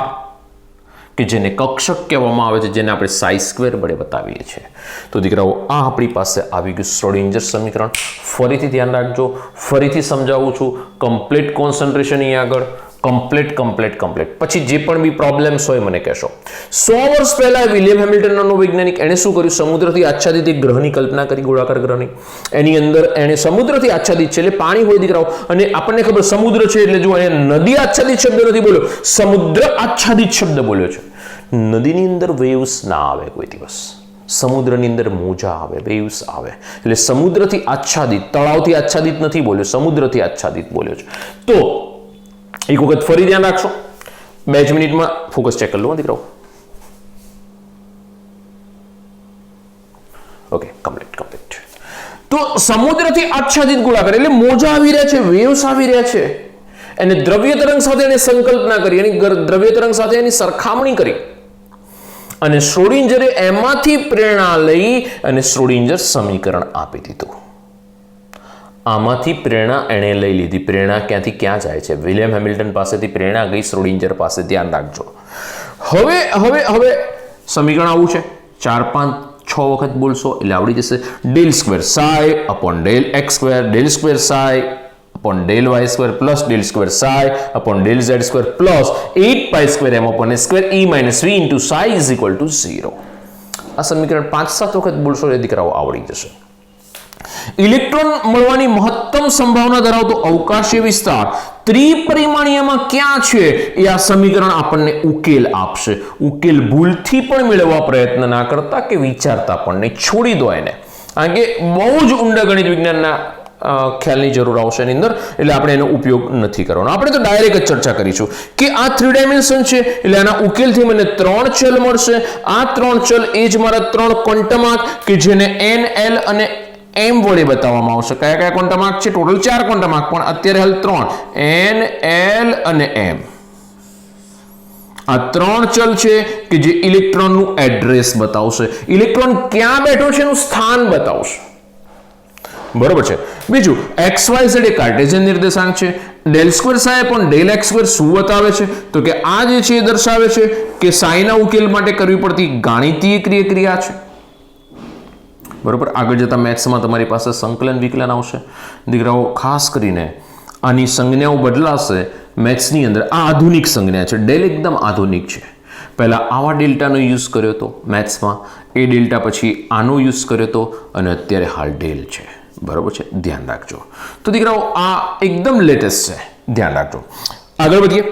કે જેને કક્ષક કહેવામાં આવે છે, જેને આપણે સાઈ સ્ક્વેર વડે બતાવીએ છીએ. તો દીકરાઓ, આ આપણી પાસે આવી ગયું શ્રોડિંજર સમીકરણ. ફરીથી ધ્યાન રાખજો, ફરીથી સમજાવું છું. કમ્પ્લીટ કોન્સન્ટ્રેશન અહીં આગળ, કમ્પ્લીટ. પછી જે પણ બી પ્રોબ્લેમ્સ હોય મને કહેશો. 100 વર્ષ પહેલા વિલિયમ હેમિલ્ટન નામનો વૈજ્ઞાનિક, એણે શું કર્યું? સમુદ્રથી આચ્છાદિત એક ગ્રહની કલ્પના કરી, ગોળાકાર ગ્રહની. એની અંદર એણે સમુદ્રથી આચ્છાદિત છે એટલે પાણી હોય દીકરાઓ, અને આપણને ખબર સમુદ્ર છે એટલે જો અહીંયા નદી આચ્છાદિત શબ્દ નથી બોલ્યો, સમુદ્ર આચ્છાદિત શબ્દ બોલ્યો છે. નદીની અંદર વેવ્સ ના આવે કોઈ દિવસ, સમુદ્રની અંદર મોજા આવે, વેવ્સ આવે. એટલે સમુદ્રથી આચ્છાદિત, તળાવથી આચ્છાદિત નથી બોલ્યો, સમુદ્રથી આચ્છાદિત બોલ્યો છે. તો એક વખત ફરી ધ્યાન રાખશો, 2 જ મિનિટમાં ફોકસ ચેક કરી લો દીકરાઓ. Okay, complete. તો સમુદ્રથી આચ્છાદિત ગોળાકાર એટલે મોજા આવી રહ્યા છે, વેવ્સ આવી રહ્યા છે. અને દ્રવ્ય તરંગ સાથે એને સંકલ્પના કરી, એની દ્રવ્ય તરંગ સાથે એની સરખામણી કરી અને શ્રોડિંજરે એમાંથી પ્રેરણા લઈ અને શ્રોડિંજર સમીકરણ આપી દીધું. આમાંથી પ્રેરણા એણે લઈ લીધી. પ્રેરણા ક્યાંથી ક્યાં જાય છે? વિલિયમ હેમિલ્ટન પાસેથી પ્રેરણા ગઈ શ્રોડિંજર પાસે. ધ્યાન રાખજો. હવે સમીકરણ આવું છે, 4, 5, 6 વખત બોલશો એટલે આવડી જશે. Del square psi upon del x square, del square psi upon del y square plus del square psi upon del z square plus 8 pi square m upon s square e minus v into psi is equal to 0. આ સમીકરણ 5-7 વખત બોલશો એટલે દીકરાઓ આવડી જશે. Electron મળવાની મહત્તમ સંભાવના ધરાવતો અવકાશીય વિસ્તાર ત્રિપરિમાણીયમાં ક્યાં છે એ આ સમીકરણ આપણને ઉકેલ આપશે. ઉકેલ ભૂલથી પણ મેળવવા પ્રયત્ન ના કરતા કે વિચારતા પણ નહીં, છોડી દો એને, કારણ કે બહુ જ ઊંડા ગણિત વિજ્ઞાનના ખ્યાલની જરૂર આવશે એની અંદર, એટલે આપણે એનો ઉપયોગ નથી કરવાનો. આપણે તો ડાયરેક્ટ જ ચર્ચા કરીશું કે આ 3 ડાયમેન્શન છે એટલે આના ઉકેલથી મને 3 ચલ મળશે. આ 3 ચલ એ જ મારા 3 ક્વોન્ટમાર્ક કે જેને n, l અને m વડે બતાવવામાં આવશે. કયા કયા ક્વોન્ટમાર્ક છે? ટોટલ 4 ક્વોન્ટમાર્ક, પણ અત્યારે હાલ 3, n, l અને m. આ 3 ચલ છે કે જે ઇલેક્ટ્રોનનું એડ્રેસ બતાવશે, ઇલેક્ટ્રોન ક્યાં બેઠો છે એનું સ્થાન બતાવશે. બરોબર છે. બીજું xyz એ કાર્ટેશિયન નિર્દેશાંક છે. Del square psi upon del x square શું બતાવે છે? તો કે આ જે છે એ દર્શાવે છે કે સાઈના ઉકેલ માટે કરવી પડતી ગાણિતીય ક્રિયા છે. બરોબર. આગળ જતા મેથ્સમાં તમારી પાસે સંકલન વિકલન આવશે દીકરાઓ. ખાસ કરીને આની સંજ્ઞાઓ બદલાશે મેથ્સની અંદર. આ આધુનિક સંજ્ઞા છે, ડેલ એકદમ આધુનિક છે. પહેલા આવા ડેલ્ટાનો યુઝ કર્યો હતો મેથ્સમાં, એ ડેલ્ટા પછી આનો યુઝ કર્યો હતો અને અત્યારે હાલ ડેલ છે. બરોબર છે, ધ્યાન રાખજો. તો દીકરાઓ આ એકદમ લેટેસ્ટ છે, ધ્યાન રાખજો. આગળ વધીએ.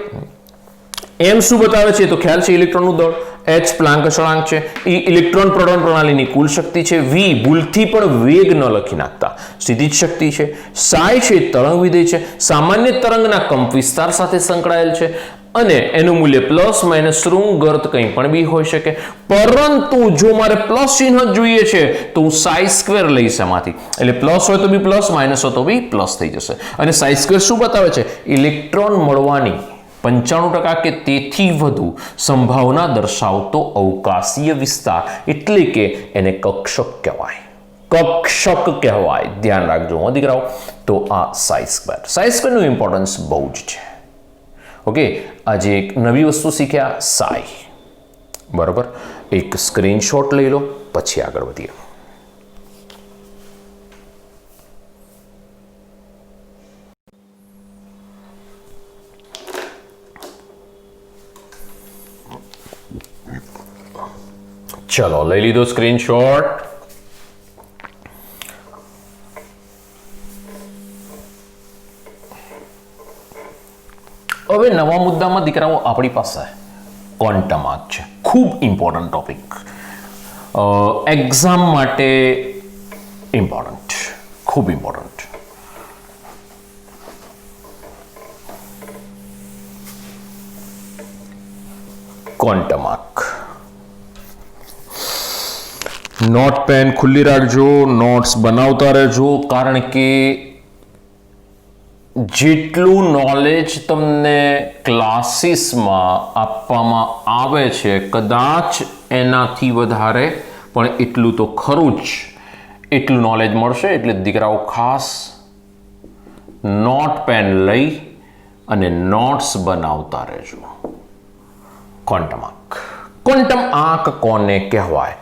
એમ શું બતાવે છે? તો ખ્યાલ છે ઇલેક્ટ્રોનનું દળ, એચ પ્લાન્ક અચળાંક છે, ઈ ઇલેક્ટ્રોન પ્રોટોન પ્રણાલીની કુલ શક્તિ છે, વી ભૂલથી પણ વેગ ન લખી નાખતા, સીધી જ શક્તિ છે, સાઈ છે તરંગ વિધેય છે, સામાન્ય તરંગના કંપ વિસ્તાર સાથે સંકળાયેલ છે અને એનું મૂલ્ય પ્લસ માઇનસ ઋણ ગર્ત કંઈ પણ બી હોઈ શકે. પરંતુ જો મારે પ્લસ ચિહ્ન જ જોઈએ છે તો હું સાઈ સ્ક્વેર લઈશ એમાંથી, એટલે પ્લસ હોય તો બી પ્લસ, માઇનસ હોય તો બી પ્લસ થઈ જશે. અને સાઈ સ્ક્વેર શું બતાવે છે? ઇલેક્ટ્રોન મળવાની 95% કે તેથી વધુ સંભાવના દર્શાવતો અવકાશીય વિસ્તાર, એટલે કે એને કક્ષક કહેવાય. કક્ષક કહેવાય, ધ્યાન રાખજો હો દીકરાઓ. તો આ સાઈ સ્ક્વેરનું ઇમ્પોર્ટન્સ બહુ જ છે. ઓકે, આજે એક નવી વસ્તુ શીખ્યા, સાઈ. બરોબર, એક સ્ક્રીનશોટ લઈ લો પછી આગળ વધીએ. ચલો લઈ લીધો સ્ક્રીનશોટ. હવે નવા મુદ્દામાં દીકરાઓ આપણી પાસે ક્વોન્ટમ આંક છે, ખૂબ ઇમ્પોર્ટન્ટ ટોપિક. એક્ઝામ માટે ઇમ્પોર્ટન્ટ, ખૂબ ઇમ્પોર્ટન્ટ. ક્વોન્ટમ આંક. નોટ પેન ખુલ્લી રાખજો, નોટ્સ બનાવતા રહેજો, કારણ કે જેટલું નોલેજ તમને ક્લાસીસમાં આપવામાં આવે છે કદાચ એનાથી વધારે, પણ એટલું તો ખરું જ, એટલું નોલેજ મળશે. એટલે દીકરાઓ ખાસ નોટ પેન લઈ અને નોટ્સ બનાવતા રહેજો. ક્વોન્ટમ આંક. ક્વોન્ટમ આંક કોને કહેવાય?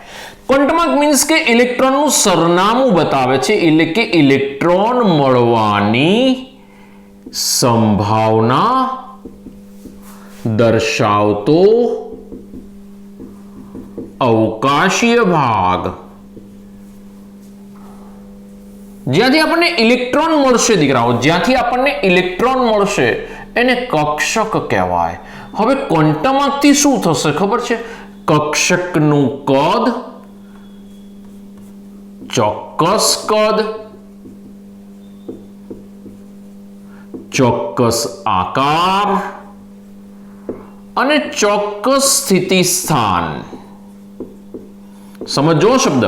ક્વોન્ટમ આંક મીન્સ કે ઇલેક્ટ્રોનનું સરનામું બતાવે છે, એટલે કે ઇલેક્ટ્રોન મળવાની સંભાવના દર્શાવતો અવકાશીય ભાગ. જ્યાંથી આપણને ઇલેક્ટ્રોન મળશે દીકરાઓ, જ્યાંથી આપણને ઇલેક્ટ્રોન મળશે એને કક્ષક કહેવાય. હવે ક્વોન્ટમ આંકથી શું થશે ખબર છે? કક્ષકનું કદ, ચોક્કસ કદ, ચોક્કસ આકાર અને ચોક્કસ સ્થિતિ સ્થાન. સમજો શબ્દ.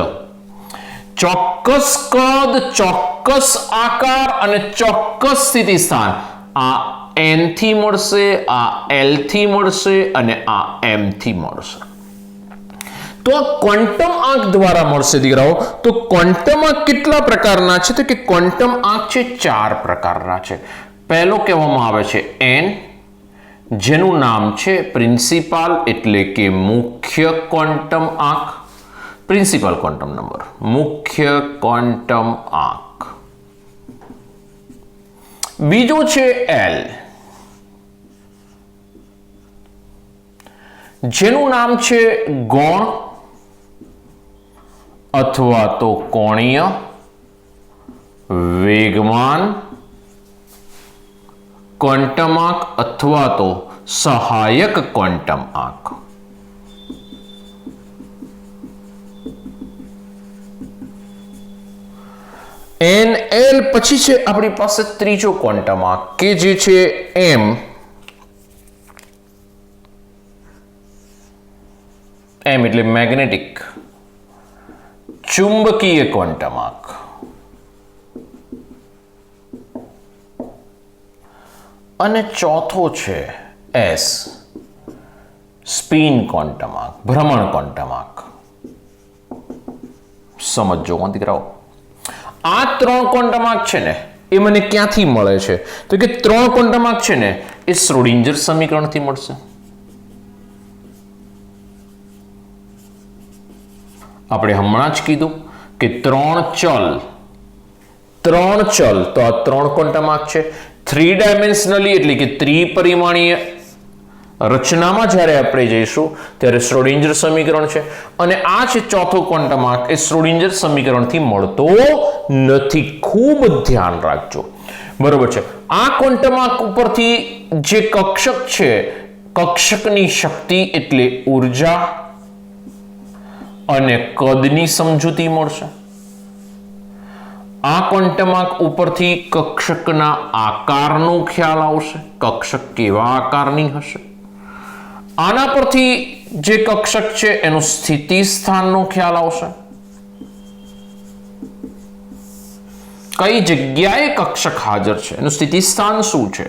ચોક્કસ કદ, ચોક્કસ આકાર અને ચોક્કસ સ્થિતિ સ્થાન. આ n થી મળશે, આ l થી મળશે અને આ m થી મળશે. તો આ ક્વોન્ટમ આંક દ્વારા મળશે દીકરાઓ. તો ક્વોન્ટમ આંક કેટલા પ્રકારના છે? તો કે ક્વોન્ટમ આંક છે 4 પ્રકારના છે. પહેલો કહેવામાં આવે છે n, જેનું નામ છે પ્રિન્સિપાલ, એટલે કે મુખ્ય ક્વોન્ટમ આંક. પ્રિન્સિપલ ક્વોન્ટમ નંબર, મુખ્ય ક્વોન્ટમ આંક. બીજો છે l, જેનું નામ છે ગૌણ અથવા તો કોણીય વેગમાન ક્વોન્ટમ આંક અથવા તો સહાયક ક્વોન્ટમ આંક. NL પછી છે આપણી પાસે ત્રીજો ક્વોન્ટમ આંક કે જે છે M. M એટલે મેગ્નેટિક, ચુંબકીય ક્વોન્ટમ આંક. અને ચોથો છે S, સ્પિન ક્વોન્ટમ આંક, ભ્રમણ ક્વોન્ટમ આંક. સમજો દીકરાઓ, આ 3 ક્વોન્ટમ આંક છે ને એ મને ક્યાંથી મળે છે? તો કે 3 ક્વોન્ટમ આંક છે ને એ શ્રોડિંજર સમીકરણથી મળશે. આપણે હમણાં જ કીધું કે 3 ચલ, તો આ 3 ક્વોન્ટમ આંક છે. 3 ડાયમેન્શનલી એટલે કે ત્રિપરિમાણીય રચનામાં જ્યારે આપણે જઈશું ત્યારે શ્રોડિંજર સમીકરણ છે. અને આ છે ચોથો ક્વોન્ટમ આંક, એ શ્રોડિંજર સમીકરણથી મળતો નથી. ખૂબ ધ્યાન રાખજો, બરોબર છે. આ ક્વોન્ટમ આંક ઉપરથી જે કક્ષક છે, કક્ષકની શક્તિ એટલે ઉર્જા અને કદની સમજૂતી મળશે. આ ક્વોન્ટમ આંક ઉપરથી કક્ષકના આકારનો ખ્યાલ આવશે, કક્ષક કેવા આકારની હશે. આના પરથી જે કક્ષક છે એનું સ્થિતિ સ્થાનનો ખ્યાલ આવશે, કઈ જગ્યાએ કક્ષક હાજર છે, એનું સ્થિતિ સ્થાન શું છે.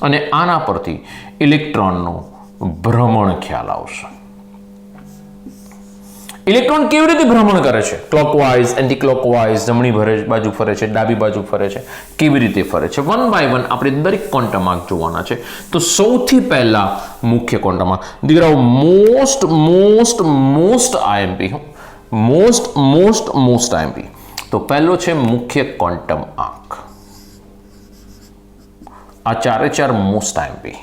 અને આના પરથી ઇલેક્ટ્રોનનો ભ્રમણ ખ્યાલ આવશે. ઇલેક્ટ્રોન કેવી રીતે ભ્રમણ કરે છે? ક્લોકવાઇઝ, એન્ટી ક્લોકવાઇઝ, જમણી બાજુ ફરે છે, ડાબી બાજુ ફરે છે, કેવી રીતે ફરે છે? 1 બાય 1 આપણે દરેક ક્વોન્ટમ આંક જોવાના છે. તો સૌથી પહેલા મુખ્ય ક્વોન્ટમ આંક દીકરાઓ, મોસ્ટ આઈએમપી, મોસ્ટ આઈએમપી. તો પહેલો છે મુખ્ય ક્વોન્ટમ આંક. આ 4 મોસ્ટ આઈએમપી.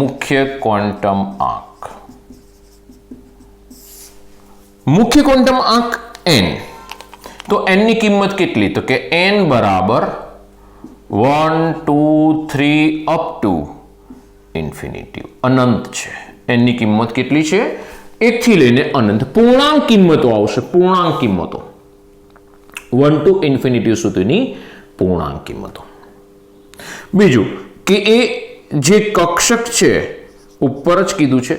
મુખ્ય ક્વોન્ટમ આંક. મુખ્ય ક્વોન્ટમ આંક n. તો n ની કિંમત કેટલી? તો કે n બરાબર 1 2 3 અપ ટુ ઇન્ફિનિટી, અનંત છે. n ની કિંમત કેટલી છે? 1 થી લઈને અનંત પૂર્ણાંક કિંમતો આવશે, પૂર્ણાંક કિંમતો 1 to ઇન્ફિનિટી સુધીની પૂર્ણાંક કિંમતો. બીજું કે એ જે કક્ષક છે ઉપર જ કીધું છે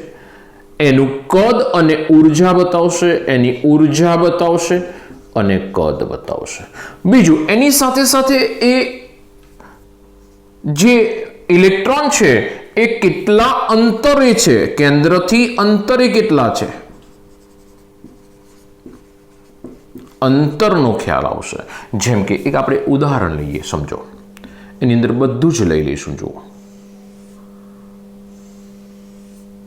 એનું કદ અને ઉર્જા બતાવશે, એની ઉર્જા બતાવશે અને કદ બતાવશે. બીજું એની સાથે સાથે એ જે ઇલેક્ટ્રોન છે એ કેટલા અંતરે છે, કેન્દ્રથી અંતરે કેટલા છે, અંતરનો ખ્યાલ આવશે. જેમ કે એક આપણે ઉદાહરણ લઈએ, સમજો, એની અંદર બધું જ લઈ લઈશું. જુઓ,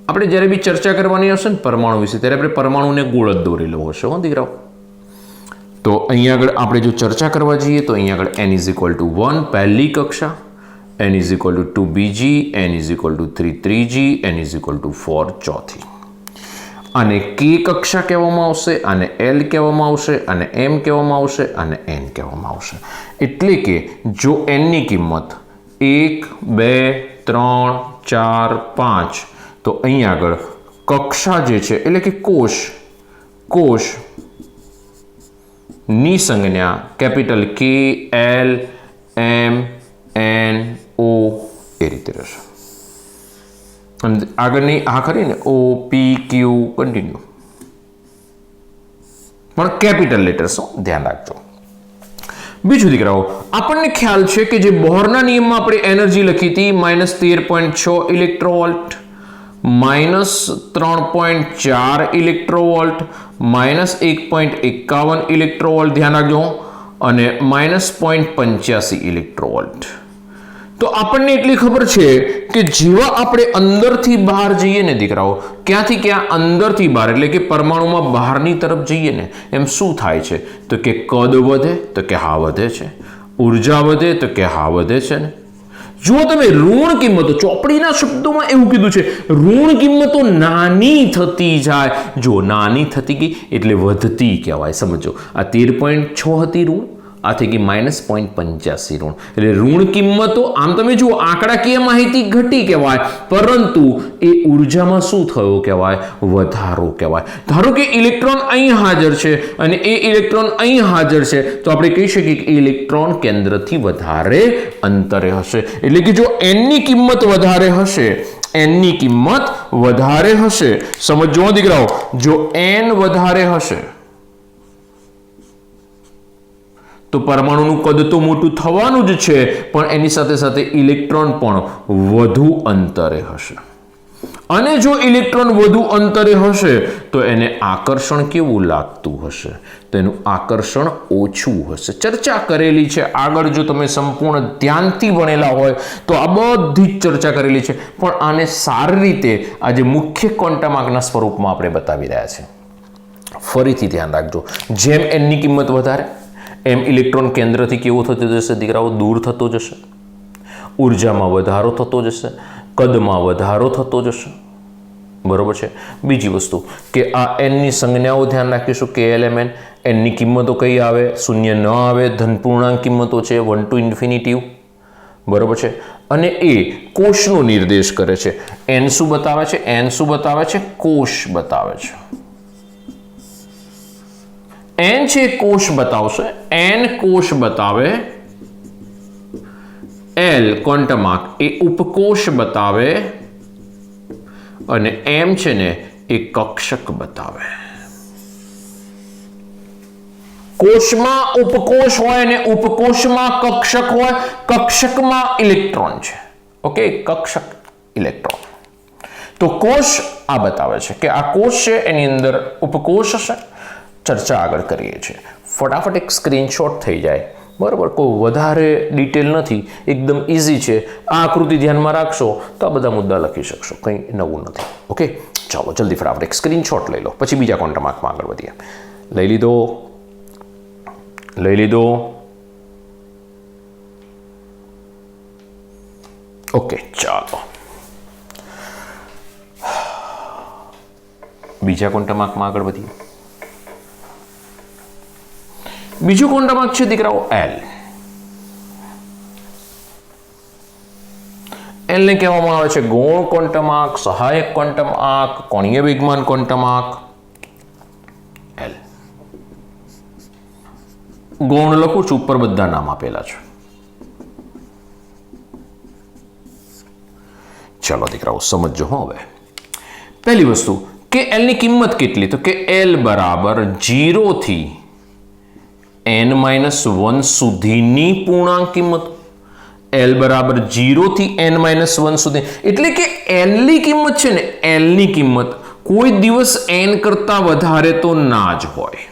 આપણે જ્યારે બી ચર્ચા કરવાની હશે ને પરમાણુ વિશે, ત્યારે આપણે પરમાણુને ગોળ જ દોરેલો હશે હો દીકરાઓ. તો અહીંયા આગળ આપણે જો ચર્ચા કરવા જઈએ તો અહીંયા આગળ n = 1 પહેલી કક્ષા, n = 2 બીજી, n = 3 ત્રીજી, n = 4 ચોથી. આને k કક્ષા કહેવામાં આવશે, આને l કહેવામાં આવશે, આને m કહેવામાં આવશે, આને n કહેવામાં આવશે. એટલે કે જો n ની કિંમત 1 2 3 4 5, તો અહીંયા આગળ કક્ષા જે છે એટલે કે કોષ ની સંજ્ઞા capital K L M N O એ રીતે રહેશે. અને આગળની આ ખરી ને O P Q કન્ટિન્યુ, પણ કેપિટલ લેટર્સ ધ્યાન રાખજો. બીજું દીકરાઓ, આપણને ખ્યાલ છે કે જે બોહરના નિયમમાં આપણે એનર્જી લખી હતી -13.6 ઇલેક્ટ્રોવોલ્ટ, -3.4 ઇલેક્ટ્રોવોલ્ટ, -1.51 ઇલેક્ટ્રોવોલ્ટ, ધ્યાન રાખજો, અને -0.85 ઇલેક્ટ્રોવોલ્ટ. તો આપણને એટલી ખબર છે કે જેવા આપણે અંદરથી બહાર જઈએ ને દીકરાઓ, ક્યાંથી ક્યાં અંદરથી બહાર એટલે કે પરમાણુમાં બહારની તરફ જઈએ ને, એમ શું થાય છે? તો કે કદ વધે, તો કે હા વધે છે. ઉર્જા વધે, તો કે હા વધે છે ને. જુઓ તમે, ઋણ કિંમતો, ચોપડીના શબ્દોમાં એવું કીધું છે, ઋણ કિંમતો નાની થતી જાય. જો નાની થતી ગઈ એટલે વધતી કહેવાય. સમજો, આ 13.6 હતી ઋણ, આ થઈ ગઈ -0.85 ઋણ. એટલે ઋણ કિંમતો આમ તમે જુઓ આંકડાકીય માહિતી ઘટી કહેવાય, પરંતુ એ ઉર્જામાં શું થયો કહેવાય? વધારો કહેવાય. ધારો કે ઇલેક્ટ્રોન અહીં હાજર છે અને એ ઇલેક્ટ્રોન અહીં હાજર છે, તો આપણે કહી શકીએ કે ઇલેક્ટ્રોન કેન્દ્રથી વધારે અંતરે હશે. એટલે કે જો n ની કિંમત વધારે હશે, n ની કિંમત વધારે હશે, સમજો દીકરાઓ, જો n વધારે હશે તો પરમાણુનું કદ તો મોટું થવાનું જ છે, પણ એની સાથે સાથે ઇલેક્ટ્રોન પણ વધુ અંતરે હશે. અને જો ઇલેક્ટ્રોન વધુ અંતરે હશે તો એને આકર્ષણ કેવું લાગતું હશે? તો એનું આકર્ષણ ઓછું હશે. ચર્ચા કરેલી છે આગળ, જો તમે સંપૂર્ણ ધ્યાનથી ભણેલા હોય તો આ બધી જ ચર્ચા કરેલી છે, પણ આને સારી રીતે આજે મુખ્ય ક્વોન્ટમ આંકના સ્વરૂપમાં આપણે બતાવી રહ્યા છે. ફરીથી ધ્યાન રાખજો, જેમ n ની કિંમત વધારે એમ ઇલેક્ટ્રોન કેન્દ્રથી કેવો થતો જશે દીકરાઓ? દૂર થતો જશે. ઉર્જામાં વધારો થતો જશે, કદમાં વધારો થતો જશે. બરોબર છે. બીજી વસ્તુ કે આ n ની સંજ્ઞાઓ ધ્યાન રાખીશું, કે L M N. n ની કિંમતો કઈ આવે? શૂન્ય ન આવે, ધન પૂર્ણાંક કિંમતો છે 1 to ઇન્ફિનિટી. બરોબર છે. અને એ કોષનો નિર્દેશ કરે છે. n શું બતાવે છે? n શું બતાવે છે? કોષ બતાવે છે. n છે કોષ બતાવશે, n કોષ બતાવે, l ક્વોન્ટમ આંક એ ઉપકોષ બતાવે, અને m છે ને એ કક્ષક બતાવે. કોષમાં ઉપકોષ હોય અને ઉપકોષમાં કક્ષક હોય, કક્ષકમાં ઇલેક્ટ્રોન છે. ઓકે, કક્ષક ઇલેક્ટ્રોન. તો કોષ આ બતાવે છે કે આ કોષ છે, એની અંદર ઉપકોષ હશે. ચર્ચા આગળ કરીએ છીએ. ફટાફટ એક સ્ક્રીનશોટ થઈ જાય, બરાબર? કોઈ વધારે ડિટેલ નથી, એકદમ ઇઝી છે. આ આકૃતિ ધ્યાનમાં રાખશો તો આ બધા મુદ્દા લખી શકશો, કંઈ નવું નથી. ઓકે, ચાલો જલ્દી ફટાફટ એક સ્ક્રીનશોટ લઈ લો, પછી બીજા ક્વોન્ટમ આંકમાં આગળ વધીએ. લઈ લીધો. ઓકે, ચાલો બીજા ક્વોન્ટમ આંકમાં આગળ વધીએ. બીજું ક્વોન્ટમ આંક છે દીકરાઓ L. એલ ને કહેવામાં આવે છે ગૌણ ક્વોન્ટમ આંક, સહાયક ક્વોન્ટમ આંક, કોણીય વેગમાન ક્વોન્ટમ આંક. એલ ગૌણ લખું છું, ઉપર બધા નામ આપેલા છે. ચલો દીકરાઓ સમજો હો. હવે પહેલી વસ્તુ કે એલ ની કિંમત કેટલી, તો કે એલ બરાબર 0 થી n-1 સુધીની પૂર્ણાંક કિંમત. એલ બરાબર 0 થી n-1 સુધી, એટલે કે એલ ની કિંમત છે ને, એલ ની કિંમત કોઈ દિવસ n કરતા વધારે તો ના જ હોય.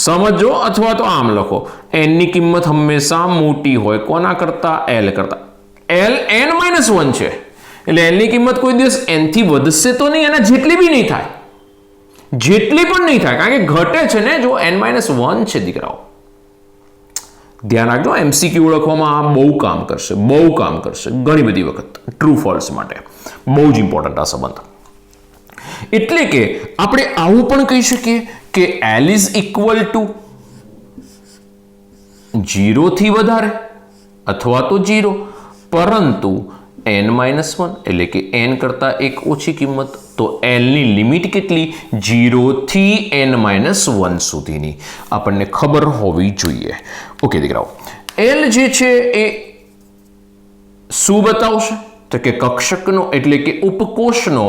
સમજો, અથવા તો આમ લખો, n ની કિંમત હંમેશા મોટી હોય કોના કરતા, એલ કરતા. એલ n-1 છે એટલે એલ ની કિંમત કોઈ દિવસ n થી વધશે તો નહીં, એના જેટલી બી નહીં થાય, જેટલી પણ નહીં થાય, કારણ કે ઘટે છે ને જો n-1 છે દીકરાઓ. ધ્યાન રાખજો, MCQ ઓળખવામાં આ બહુ કામ કરશે, બહુ કામ કરશે ઘણી બધી વખત ટ્રુ ફોલ્સ માટે. બહુ જ ઇમ્પોર્ટન્ટ આ સંબંધ. એટલે કે આપણે આવું પણ કહી શકીએ કે L ઇઝ ઇક્વલ ટુ 0 થી વધારે અથવા તો 0, પરંતુ n-1 એટલે કે n કરતા એક ઓછી કિંમત. તો L ની લિમિટ કેટલી, 0 થી n-1 સુધીની આપણને ખબર હોવી જોઈએ. ઓકે દીકરાઓ, L જે છે એ શું બતાવશે, તો કે કક્ષકનો એટલે કે ઉપકોષનો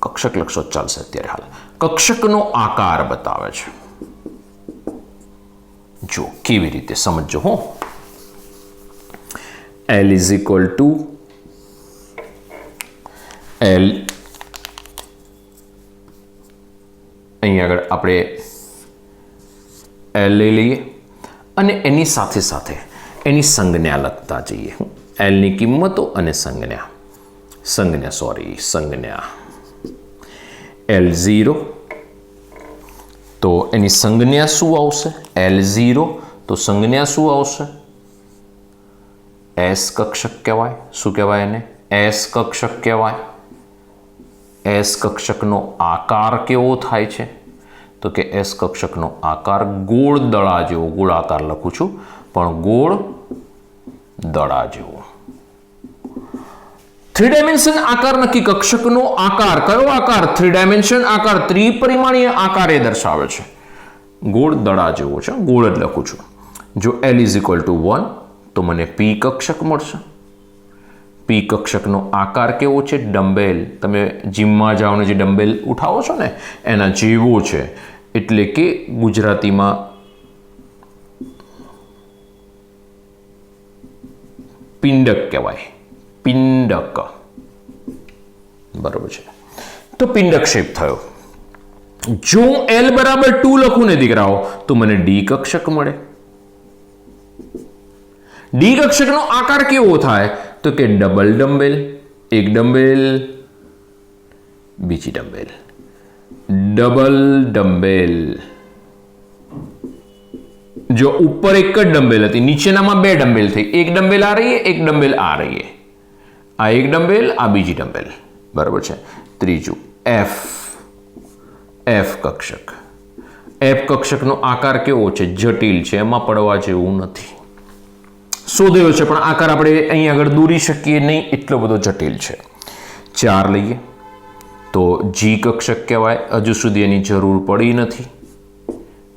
કક્ષક લખશો ચાલશે અત્યારે હાલ, કક્ષકનો આકાર બતાવે છે. જો કેવી રીતે સમજો હો. L is equal two L, અહીંયા આગળ આપણે L લઈ લઈએ અને એની સાથે સાથે એની સંજ્ઞા લખતા જઈએ. L ની કિંમતો અને સંજ્ઞા L0 તો એની સંજ્ઞા શું આવશે, L0 તો સંજ્ઞા શું આવશે, S કક્ષક કહેવાય. શું કહેવાય એને, S કક્ષક કહેવાય. S કક્ષકનો આકાર કેવો થાય છે, તો કે S કક્ષકનો આકાર ગોળ દડા જેવો, ગોળાકાર લખું છું પણ ગોળ દડા જેવો. 3 ડાયમેન્શન આકાર નક્કી. કક્ષકનો આકાર કયો આકાર, 3 ડાયમેન્શન આકાર, ત્રિપરિમાણીય આકાર એ દર્શાવે છે. ગોળ દડા જેવો છે, ગોળ જ લખું છું. જો L ઇઝ ઇક્વલ ટુ 1 તો મને P કક્ષક મળશે. P કક્ષકનો આકાર કેવો છે, ડમ્બેલ. તમે જીમમાં જાઓ ને જે ડમ્બેલ ઉઠાવો છો ને એના જેવો છે, એટલે કે ગુજરાતીમાં પિંડક કહેવાય, પિંડક. બરોબર છે, તો પિંડક શેપ થયો. જો L બરાબર 2 લખું ને દીકરાઓ તો મને D કક્ષક મળે. ડી કક્ષકનો આકાર કેવો થાય, તો કે ડબલ ડમ્બેલ, એક ડમ્બેલ, બીજી ડમ્બેલ, ડબલ ડમ્બેલ. જો ઉપર એક જ ડમ્બેલ હતી, નીચેનામાં 2 ડમ્બેલ થઈ, એક ડમ્બેલ આ રહી, એક ડમ્બેલ આ રહી, આ એક ડમ્બેલ, આ બીજી ડમ્બેલ. બરાબર છે. ત્રીજું F કક્ષક. F કક્ષકનો આકાર કેવો છે, જટિલ છે, એમાં પડવા જેવું નથી. શોધેલો છે પણ આકાર આપણે અહીં આગળ દોરી શકીએ નહીં, એટલો બધો જટિલ છે. 4 લઈએ તો G કક્ષક કહેવાય, હજુ સુધી એની જરૂર પડી નથી.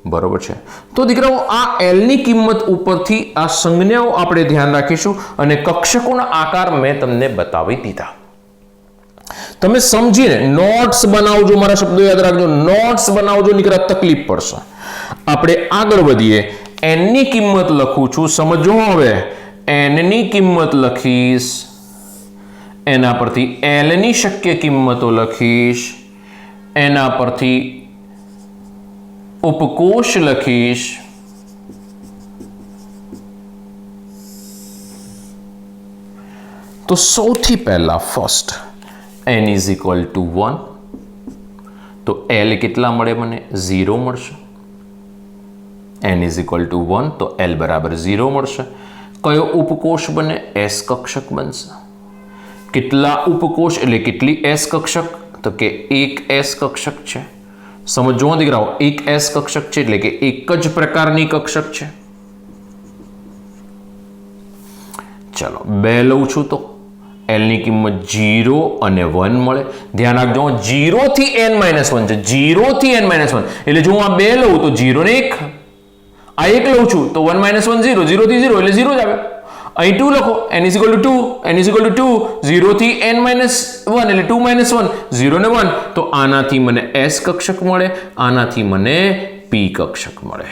બરોબર છે. તો દીકરાઓ આ L ની કિંમત ઉપરથી આ સંજ્ઞાઓ આપણે ધ્યાન રાખીશું અને કક્ષકોના આકાર મેં તમને બતાવી દીધા. તમે સમજીને નોટ્સ બનાવજો, મારા શબ્દો યાદ રાખજો, નોટ્સ બનાવજો, નીકળા તકલીફ પડશે. આપણે આગળ વધીએ. n ની કિંમત લખું છું, સમજો. હવે n ની કિંમત લખીશ, એના પરથી L ની શક્ય કિંમતો લખીશ, એના પરથી ઉપકોષ લખીશ, તો સૌથી પહેલા first n is equal two 1, તો L કેટલા મળે મને, 0 મળશે. n ઇઝ ઇક્વલ ટુ 1 તો L બરાબર 0 મળશે. કયો ઉપકોષ બને, S કક્ષક બનશે. કેટલા ઉપકોષ એટલે કેટલી S કક્ષક, તો કે એક S કક્ષક છે, સમજો દીકરાઓ, એક એસ કક્ષક છે એટલે કે એક જ પ્રકારની કક્ષક છે. ચલો 2 લઉં છું તો L ની કિંમત 0 અને 1 મળે. ધ્યાન રાખજો 0 થી n-1 છે. 0 થી n-1 એટલે જો હું આ 2 લઉં તો 0 ને 1, આ 1 લઉં છું તો 1 - 1 0, 0 થી 0 એટલે 0 જ આવે. અહીં 2 લખો, n = 2, n = 2, 0 થી n-1 એટલે 2 - 1, 0 ને 1. તો આનાથી મને S કક્ષક મળે, આનાથી મને P કક્ષક મળે.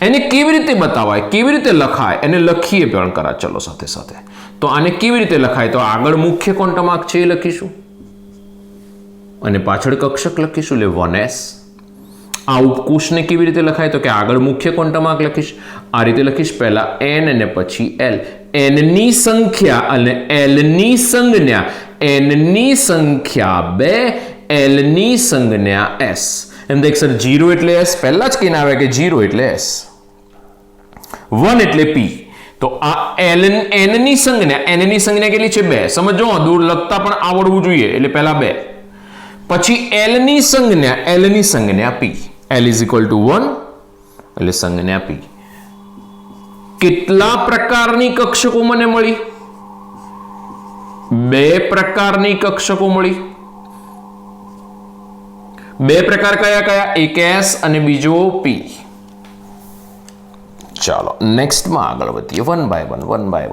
એને કેવી રીતે બતાવાય, કેવી રીતે લખાય, એને લખીએ પણ કરા ચલો સાથે સાથે. તો આને કેવી રીતે લખાય, તો આગળ મુખ્ય ક્વોન્ટમ છે એ લખીશું અને પાછળ કક્ષક લખીશું એટલે 1s. આ ઉપકોષને કેવી રીતે લખાય, તો કે આગળ મુખ્ય ક્વોન્ટમ લખીશ, આ રીતે લખીશ, પહેલા n અને પછી l. n ની સંખ્યા અને l ની સંજ્ઞા, n ની સંખ્યા 2, l ની સંજ્ઞા s. એમ દેખ સર 0 એટલે s, પહેલા જ કહીને આવે કે 0 એટલે s, 1 એટલે p. તો આ n ની સંજ્ઞા કેટલી છે 2. સમજો દૂર લખતા પણ આવડવું જોઈએ એટલે પહેલા 2, પછી l ની સંજ્ઞા p. l = 1 એટલે સંજ્ઞા p. કેટલા પ્રકારની કક્ષકો મને મળી? 2 પ્રકારની કક્ષકો મળી. 2 પ્રકાર કયા કયા? એક s અને બીજો p. ચાલો નેક્સ્ટમાં આગળ વધીએ. 1 by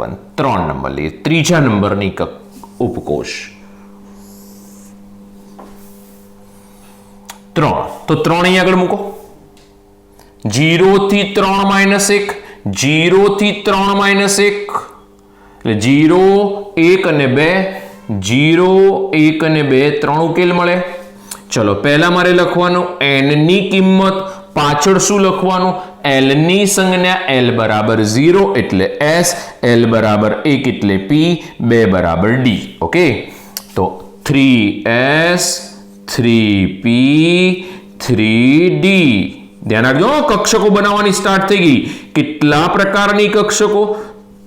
1 3 નંબર લઈએ. ત્રીજા નંબરની ઉપકોષ 3. તો 3 અહીં આગળ મૂકો. 0 થી 3 - 1, 0 થી 3 - 1 એટલે 0, 1 અને 2, 0, 1 અને 2, 3 ઉકેલ મળે. ચલો પહેલા મારે લખવાનું n ની કિંમત, પાછળ શું લખવાનું? l ની સંજ્ઞા, l = 0 એટલે s, l = 1 એટલે p, 2 = d. ઓકે, તો 3s 3p 3d. ધ્યાન રાખજો, કક્ષકો બનાવવાની સ્ટાર્ટ થઈ ગઈ. કેટલા પ્રકારની કક્ષકો?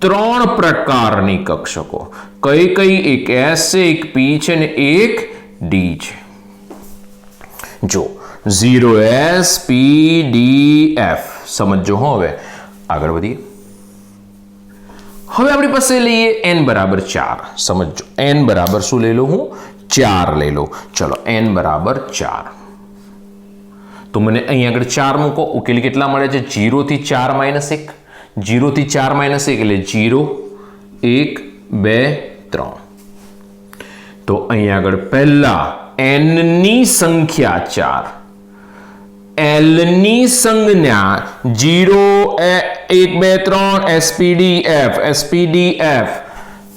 3 પ્રકારની કક્ષકો. કઈ કઈ? એક s છે, એક p છે ને એક d છે. જો 0s p d f સમજો. હવે આગળ વધીએ. હવે આપણી પાસે લઈએ n = 4. સમજો n બરાબર શું લઈ લો? હું 4 લઈ લો. ચલો n = 4. તો મને અહીં આગળ 4 મૂકો. ઉકેલ કેટલા મળે છે? 0 થી 4 - 1, 0 થી 4 - 1 એટલે 0, 1, 2, 3. તો અહીં આગળ પહેલા n ની સંખ્યા 4, l ની સંજ્ઞા 0, 1, 2, 3, spdf, spdf.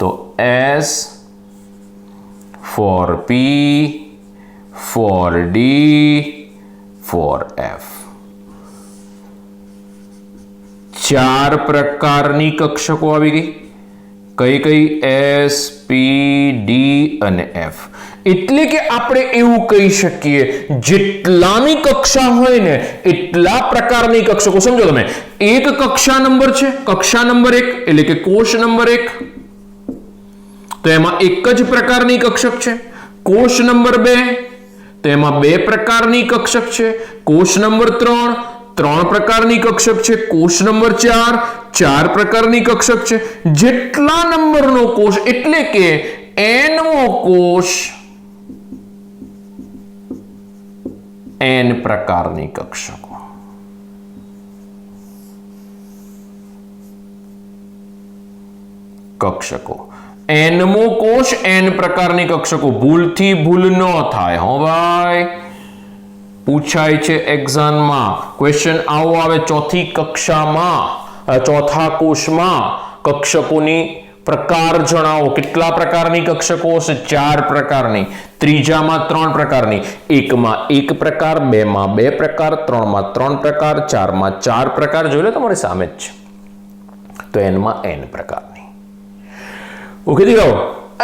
તો s for p, for d, for f. 4 પ્રકારની કક્ષકો આવી ગઈ. કઈ કઈ? s, p, d અને f. એટલે કે આપણે એવું કહી શકીએ જેટલાની કક્ષા હોય ને એટલા પ્રકારની કક્ષકો. સમજો તમે, એક કક્ષા નંબર છે, કક્ષા નંબર 1 એટલે કે કોષ નંબર 1, તો એમાં એક જ પ્રકારની કક્ષક છે. કોષ નંબર 2 તો એમાં 2 પ્રકારની કક્ષક છે. કોષ નંબર 3 3 પ્રકારની કક્ષક છે. કોષ નંબર 4 4 પ્રકારની કક્ષક છે. જેટલા નંબરનો કોષ એટલે કે nમો કોષ n પ્રકારની કક્ષકો. nમો કોષ n પ્રકારની કક્ષકો. ભૂલથી ભૂલ ન થાય હો ભાઈ. પૂછાય છે એક્ઝામમાં, ક્વેશ્ચન આવો આવે ચોથી કક્ષામાં, ચોથા કોષમાં કક્ષકોની પ્રકાર જણાવો. કેટલા પ્રકારની કક્ષકો હશે? 4 પ્રકારની. ત્રીજામાં 3 પ્રકારની. એકમાં 1 પ્રકાર, 2માં 2 પ્રકાર, 3માં 3 પ્રકાર, 4માં 4 પ્રકાર. જોઈ લો તમારી સામે જ છે. તો n માં n પ્રકારની. ઓકે દીકરાઓ,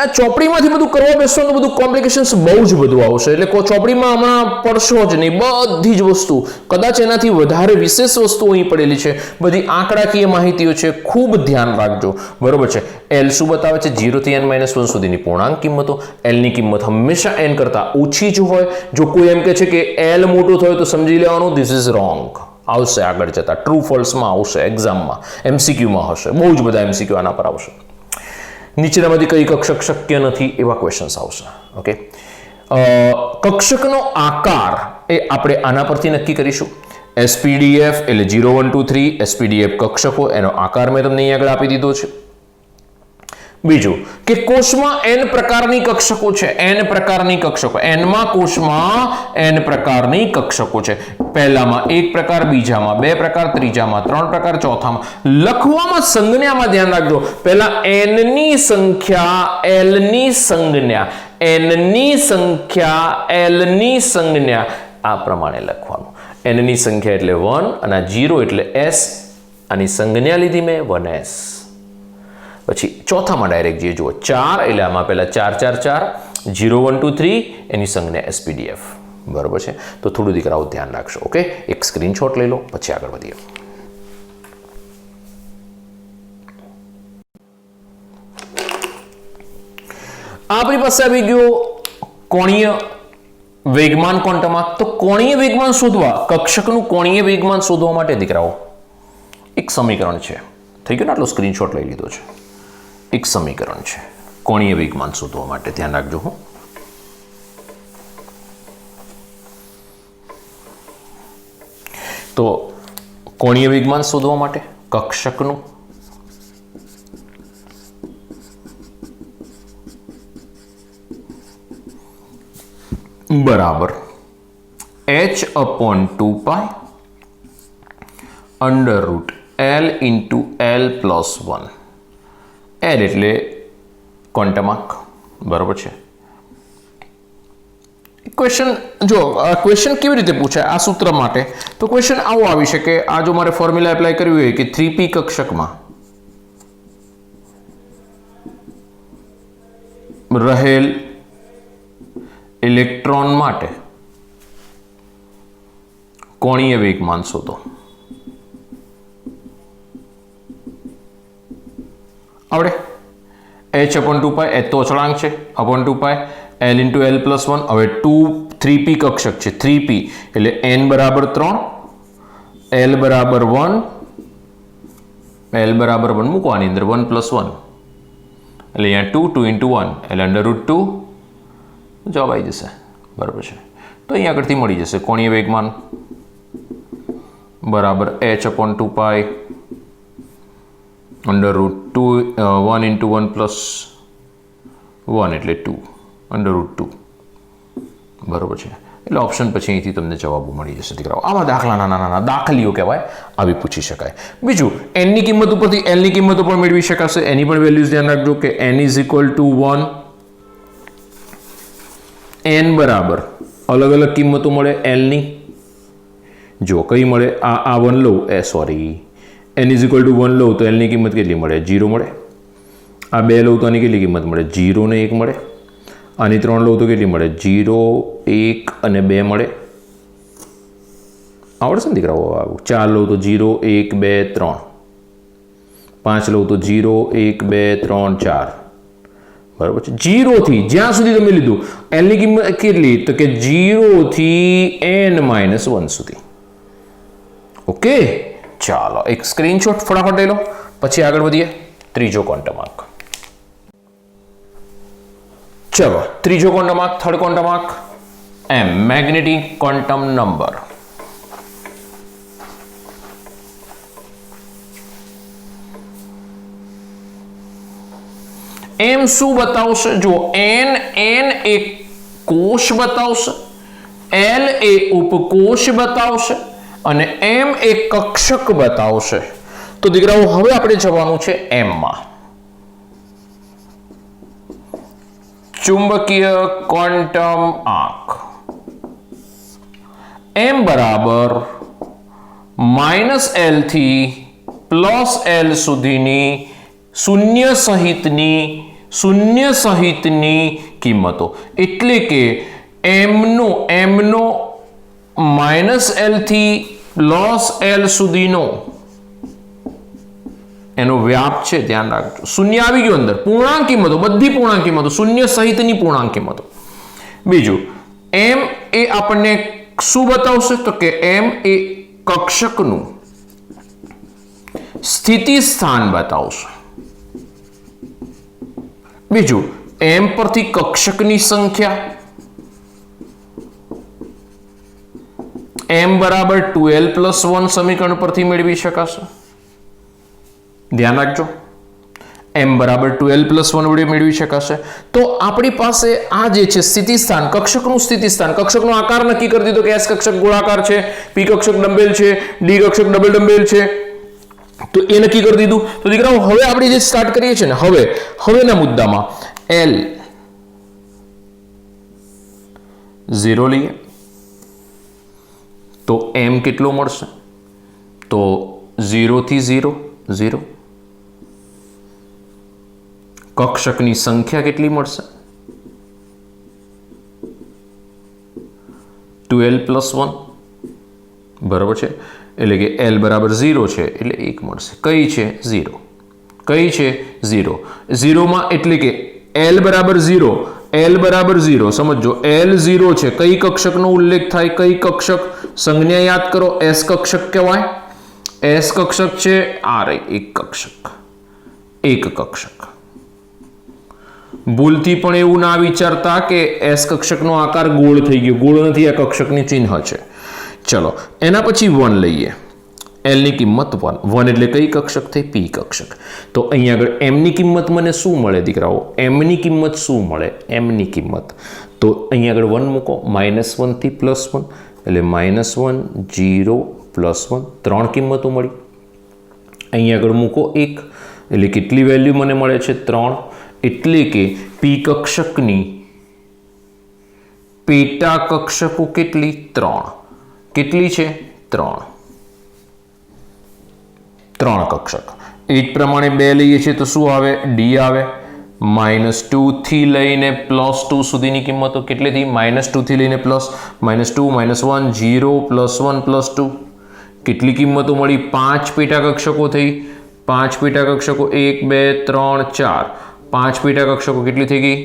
આ ચોપડીમાંથી બધું કરવા બેસવાનું તો બધું કોમ્પ્લિકેશન્સ બહુ જ બધું આવશે, એટલે ચોપડીમાં હમણાં પડશો જ નહીં. બધી જ વસ્તુ, કદાચ એનાથી વધારે વિશેષ વસ્તુ અહીં પડેલી છે, બધી આંકડાકીય માહિતીઓ છે, ખૂબ ધ્યાન રાખજો. બરોબર છે. એલ શું બતાવે છે? 0 થી n-1 સુધીની પૂર્ણાંક કિંમતો. એલની કિંમત હંમેશા n કરતા ઓછી જ હોય. જો કોઈ એમ કહે છે કે એલ મોટું થયું તો સમજી લેવાનું ધીસ ઇઝ રોંગ. આવશે આગળ જતા ટ્રુ ફોલ્સમાં આવશે, એક્ઝામમાં MCQમાં હશે, બહુ જ બધા MCQ આના પર આવશે. નીચેનામાંથી કઈ કક્ષક શક્ય નથી એવા ક્વેશ્ચન્સ આવશે. ઓકે, કક્ષકનો આકાર એ આપણે આના પરથી નક્કી કરીશું. SPDF એટલે 0 1 2 3 SPDF કક્ષકો, એનો આકાર મેં તમને અહીં આગળ આપી દીધો છે. બીજું કે કોષમાં n પ્રકારની કક્ષકો છે, n પ્રકારની કક્ષકો, n કોષમાં n પ્રકારની કક્ષકો છે. પહેલામાં 1 પ્રકાર, બીજામાં 2 પ્રકાર, ત્રીજામાં 3 પ્રકાર, ચોથામાં. લખવામાં સંજ્ઞામાં ધ્યાન રાખજો. પહેલા n ની સંખ્યા l ની સંજ્ઞા, n ની સંખ્યા l ની સંજ્ઞા, આ પ્રમાણે લખવાનું. n ની સંખ્યા એટલે 1 અને 0 એટલે s, આની સંજ્ઞા લીધી મેં 1s. પછી ચોથામાં ડાયરેક્ટ જે જુઓ 4 એટલે આમાં પહેલા 4 4 4, 0 1 2 3 એની સંજ્ઞા SPDF. બરોબર છે. તો થોડું દીકરાઓ ધ્યાન રાખશો. ઓકે, એક સ્ક્રીનશોટ લઈ લો, પછી આગળ વધીએ. આપણી પાસે આવી ગયો કોણીય વેગમાન ક્વોન્ટમમાં. તો કોણીય વેગમાન શોધવા, કક્ષકનું કોણીય વેગમાન શોધવા માટે દીકરાઓ એક સમીકરણ છે. થઈ ગયું ને? આટલો સ્ક્રીનશોટ લઈ લીધો છે. એક સમીકરણ છે કોણીય વેગમાન શોધવા માટે, ધ્યાન રાખજો. હું તો કોણીય વેગમાન શોધવા માટે કક્ષકનું બરાબર h/2π √L × L+1. L એટલે ક્વોન્ટમાર્ક. બરોબર છે. ક્વેશ્ચન જો ક્વેશ્ચન કેવી રીતે પૂછાય આ સૂત્ર માટે, તો ક્વેશ્ચન આવો આવી શકે. આ જો મારે ફોર્મ્યુલા એપ્લાય કરવી હોય કે 3p કક્ષકમાં રહેલ ઇલેક્ટ્રોન માટે કોણીય વેગમાન શોધો. આવડે? h/2π, h તો અચળાંક છે, /2π L × L+1. હવે 3p કક્ષક છે, 3p એટલે n બરાબર 3, L બરાબર 1, L બરાબર 1 મૂકવાની અંદર 1 + 1 એટલે અહીંયા 2, 2 × 1 એટલે √2 જવાબ આવી જશે. બરાબર છે. તો અહીંયા આગળથી મળી જશે કોણીય વેગમાન બરાબર h/2π √2 1 × 1 + 1 એટલે 2 √2. બરોબર છે. એટલે ઓપ્શન પછી અહીંથી તમને જવાબો મળી જશે દીકરાઓ. આવા દાખલા નાના નાના દાખલીઓ કહેવાય, આવી પૂછી શકાય. બીજું n ની કિંમત ઉપરથી l ની કિંમતો પણ મેળવી શકાશે. એની પણ વેલ્યુઝ ધ્યાન રાખજો કે n = 1, n બરાબર અલગ અલગ કિંમતો મળે l ની. જો કઈ મળે? આ 1 લઉં, સોરી n = 1 લઉં તો l ની કિંમત કેટલી મળે? 0 મળે. આ 2 લઉં તો આની કેટલી કિંમત મળે? 0 ને 1 મળે. આની 3 લઉં તો કેટલી મળે? 0 1 અને 2 મળે. આવડશે ને દીકરાઓ? 4 લઉં તો 0 1 2 3, 5 લઉં તો 0 1 2 3 4. બરાબર છે. 0 થી જ્યાં સુધી તમે લીધું l ની કિંમત કેટલી? તો કે 0 થી n-1 સુધી. ઓકે, ચાલો એક સ્ક્રીનશોટ ફટાફટ લઈ લો, પછી આગળ વધીએ. ત્રીજો ક્વોન્ટમાર્ક. ચલો, ત્રીજો ક્વોન્ટમાર્ક, થર્ડ ક્વોન્ટમાર્ક m, magnetic quantum number. m શું બતાવશે? જો n એક કોષ બતાવશે, l એ ઉપકોષ બતાવશે અને m એ કક્ષક બતાવશે. તો દીકરાઓ હવે આપણે જવાનું છે m માં. ચુંબકીય ક્વોન્ટમ આંક m બરાબર -L થી +L સુધીની શૂન્ય સહિતની શૂન્ય સહિતની કિંમતો એટલે કે એમનો -l થી +l સુધીનો એનો વ્યાપ છે, ધ્યાન રાખજો. શૂન્ય આવી ગયો અંદર, પૂર્ણાંક કિંમતો, બધી પૂર્ણાંક કિંમતો, શૂન્ય સહિતની પૂર્ણાંક કિંમતો. બીજું m એ આપણને શું બતાવશે તો કે m એ કક્ષકનું સ્થિતિ સ્થાન બતાવશે. બીજું m પરથી કક્ષકની સંખ્યા m બરાબર 2l + 1 સમીકરણ પરથી મેળવી શકાશે. ધ્યાન રાખજો, m બરાબર 2l + 1 વડે મેળવી શકાશે. તો આપણી પાસે આ જે છે સ્થિતિ સ્થાન, કક્ષકનું સ્થિતિ સ્થાન, કક્ષકનો આકાર નક્કી કરી દીધો કે s કક્ષક ગોળાકાર છે, p કક્ષક ડંબેલ છે, d કક્ષક ડબલ ડંબેલ છે, તો એ નક્કી કરી દીધું. તો દીકરાઓ હવે આપણે જે સ્ટાર્ટ કરીએ છીએ ને, હવેના મુદ્દામાં l 0 લઈએ તો m કેટલો મળશે? તો 0 થી 0 0. કક્ષકની સંખ્યા કેટલી મળશે? 2l + 1, બરાબર છે. એટલે કે l બરાબર 0 છે એટલે 1 મળશે. કઈ છે? 0. કઈ છે? 0. 0 માં એટલે કે l બરાબર 0, l બરાબર 0. સમજો l 0 છે, કઈ કક્ષકનો ઉલ્લેખ થાય? કઈ કક્ષક? સંજ્ઞા યાદ કરો, s કક્ષક કહેવાય. s કક્ષક છે આ રહી એક કક્ષક, એક કક્ષક. ભૂલથી પણ એવું ના વિચારતા કે s કક્ષકનો આકાર ગોળ થઈ ગયો, ગોળ નથી, આ કક્ષકની ચિહ્ન છે. ચલો એના પછી 1 લઈએ. l ની કિંમત 1. 1 એટલે કઈ કક્ષક થઈ? p કક્ષક. તો અહીંયા આગળ m ની કિંમત મને શું મળે દીકરાઓ? m ની કિંમત શું મળે? m ની કિંમત તો અહીંયા આગળ 1 મૂકો, -1 થી +1 એટલે -1 0 +1 3 કિંમતો મળી. અહીંયા આગળ મૂકો 1 એટલે કેટલી વેલ્યુ મને મળે છે? 3. એટલે કે p કક્ષકની પેટા કક્ષકો કેટલી? 3. કેટલી છે? 3 કક્ષક. એ જ પ્રમાણે 2 લઈએ છીએ તો શું આવે? d આવે. -2 થી લઈને +2 સુધીની કિંમતો કેટલીથી? -2 થી લઈને +, -2 -1 0 +1 +2 કેટલી કિંમતો મળી? 5 પેટા કક્ષકો થઈ. 5 પેટા કક્ષકો 1 2 3 4, 5 પેટા કક્ષકો કેટલી થઈ ગઈ?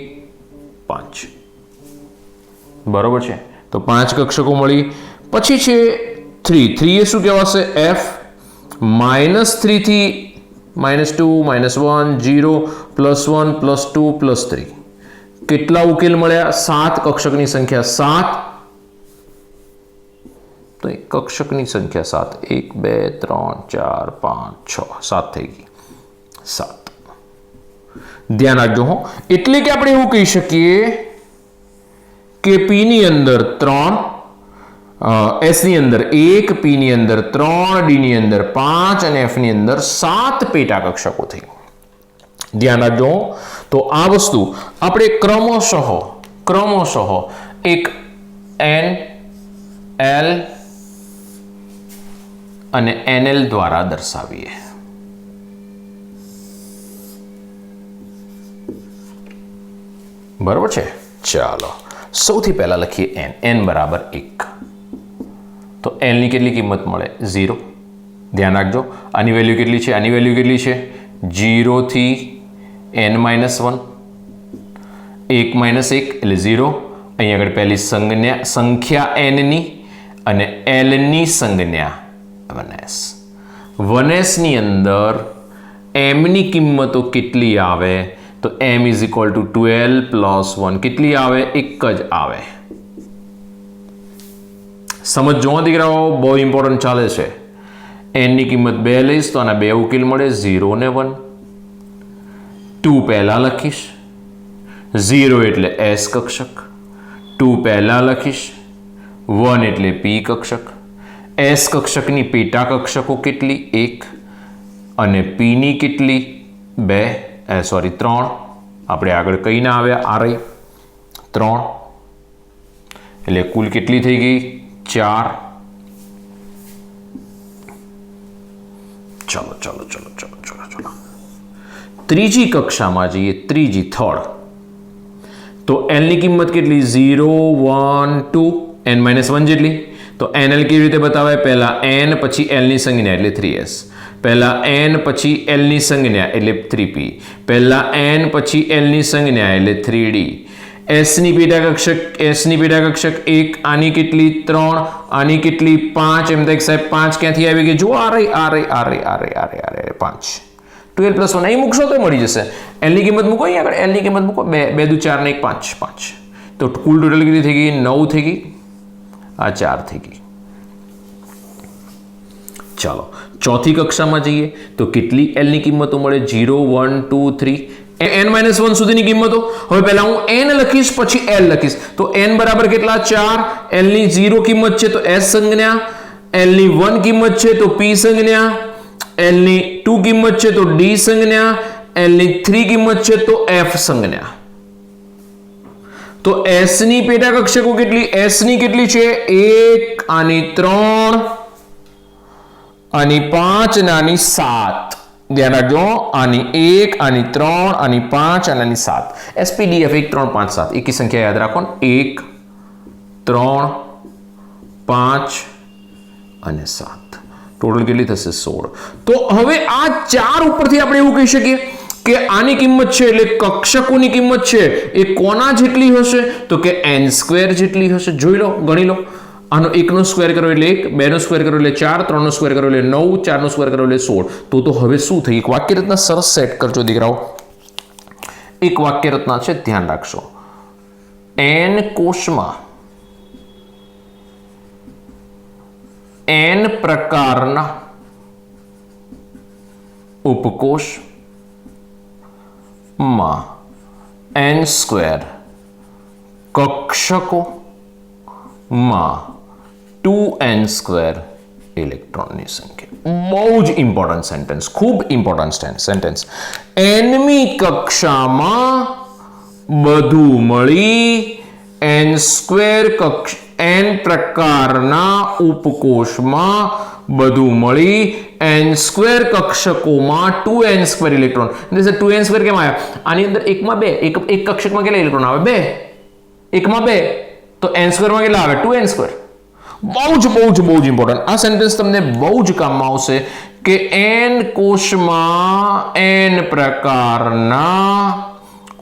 5. બરોબર છે. તો 5 કક્ષકો મળી. પછી છે 3. 3 એ શું કહેવાશે? f. -3 થી -2 -1 0 +1 +2 +3 કેટલા ઉકેલ મળ્યા? 7 કક્ષકની સંખ્યા 7. તો કક્ષકની સંખ્યા 7. 1 2 3 4 5 6 7 થઈ ગઈ. 7. ધ્યાન રાખજો હો. એટલે કે આપણે એવું કહી શકીએ કે p ની અંદર 3, s ની અંદર 1, p ની અંદર 3, d ની અંદર 5 અને f ની અંદર 7 પેટા કક્ષકો થઈ. ધ્યાન રાખજો. તો આ વસ્તુ આપણે ક્રમશઃ એક n, l અને nl દ્વારા દર્શાવીએ. બરોબર છે. ચાલો સૌથી પહેલા લખીએ n બરાબર 1. તો l ની કેટલી કિંમત મળે? 0. ધ્યાન રાખજો, આની વેલ્યુ કેટલી છે? આની વેલ્યુ કેટલી છે? 0 થી n - 1, 1 - 1 એટલે 0. અહીંયા આગળ પહેલી સંખ્યા n ની અને l ની સંજ્ઞા 1s. 1s ની અંદર m ની કિંમતો કેટલી આવે? તો m = 12 + 1 કેટલી આવે? 1 જ આવે. સમજો દીકરાઓ, બહુ ઇમ્પોર્ટન્ટ ચાલે છે. n ની કિંમત 2 લઈશ તો આના 2 ઉકેલ મળે, 0 ને 1. 2 પહેલા લખીશ, 0 એટલે s કક્ષક, 2 પહેલા લખીશ, 1 એટલે p કક્ષક. s કક્ષકની પેટા કક્ષકો કેટલી? 1 અને p ની કેટલી? 3. આપણે આગળ કઈ ના આવ્યા? આ રહી 3. એટલે કુલ કેટલી થઈ ગઈ? 4. ચલો ત્રીજી કક્ષામાં જઈએ, ત્રીજી થર્ડ, તો L ની કિંમત કેટલી? 0 1 2 n-1 જેટલી. તો NL કેવી રીતે બતાવાય? પહેલા n પછી L ની સંજ્ઞા એટલે 3s, પહેલા n પછી L ની સંજ્ઞા એટલે 3p, પહેલા n પછી L ની સંજ્ઞા એટલે 3d. S ની પેટાકક્ષક 1, આની કેટલી? 3, આની કેટલી? 5. એમ થાય સાહેબ 5 ક્યાંથી આવી ગઈ? જો આ રહી 5. 12 + 1 અહીં મૂકશો તો મળી જશે. L ની કિંમત મૂકો અહીં આગળ, L ની કિંમત મૂકો 2 2 4 ને 1 5. તો કુલ ટોટલ કેટલી થઈ ગઈ? 9 થઈ ગઈ. આ 4 થઈ ગઈ. ચાલો ચોથી કક્ષામાં જઈએ તો કેટલી L ની કિંમતો મળે? 0 1 2 3 n-1 સુધીની કિંમતો. હવે પહેલા હું n લખીશ પછી L લખીશ. તો n બરાબર કેટલા? 4. L ની 0 કિંમત છે તો s સંજ્ઞા, L ની 1 કિંમત છે તો p સંજ્ઞા, L ની 2 કિંમત છે તો d સંજ્ઞા, L ની 3 કિંમત છે તો f સંજ્ઞા. તો s ની પેટા કક્ષકો કેટલી? s ની કેટલી છે? 1, આની 3, આની 5 અને આની 7. ધ્યાન રાખજો, આની 1, આની 3, આની 5 અને આની 7. SPDF 1 3 5 7 એકી સંખ્યા યાદ રાખો. 1 3 5 અને 7 ટોટલ કેટલી થશે? 16. તો હવે આ 4 ઉપરથી આપણે એવું કહી શકીએ કે આની કિંમત છે એટલે કક્ષકોની કિંમત છે એ કોના જેટલી હશે? તો કે n² જેટલી હશે. જોઈ લો, ગણી લો. આનો 1 નો સ્ક્વેર કરો એટલે 1, 2 નો સ્ક્વેર કરો એટલે 4, 3 નો સ્ક્વેર કરો એટલે 9, 4 નો સ્ક્વેર કરો એટલે 16. તો હવે શું થઈ? એક વાક્ય રચના સરસ સેટ કરજો દીકરાઓ. એક વાક્ય રચના છે, ધ્યાન રાખશો. n કોષમાં n પ્રકારના ઉપકોષ માં n² કક્ષકો માં 2n² ઇલેક્ટ્રોનની સંખ્યા. બહુ જ ઇમ્પોર્ટન્ટ સેન્ટેન્સ, ખૂબ ઇમ્પોર્ટન્ટ સેન્ટેન્સ. nમી કક્ષામાં બધું મળી n પ્રકારના ઉપકોષમાં બધું મળી n² કક્ષકોમાં 2n² ઇલેક્ટ્રોન. 2n² કેમ આવ્યા? આની અંદર એકમાં 2, એક કક્ષકમાં કેટલા ઇલેક્ટ્રોન આવે? 2. એકમાં 2 તો n² માં કેટલા આવે? 2n². બહુ જ ઇમ્પોર્ટન્ટ. આ સેન્ટેન્સ તમને બહુ જ કામમાં આવશે કે n કોષમાં n પ્રકારના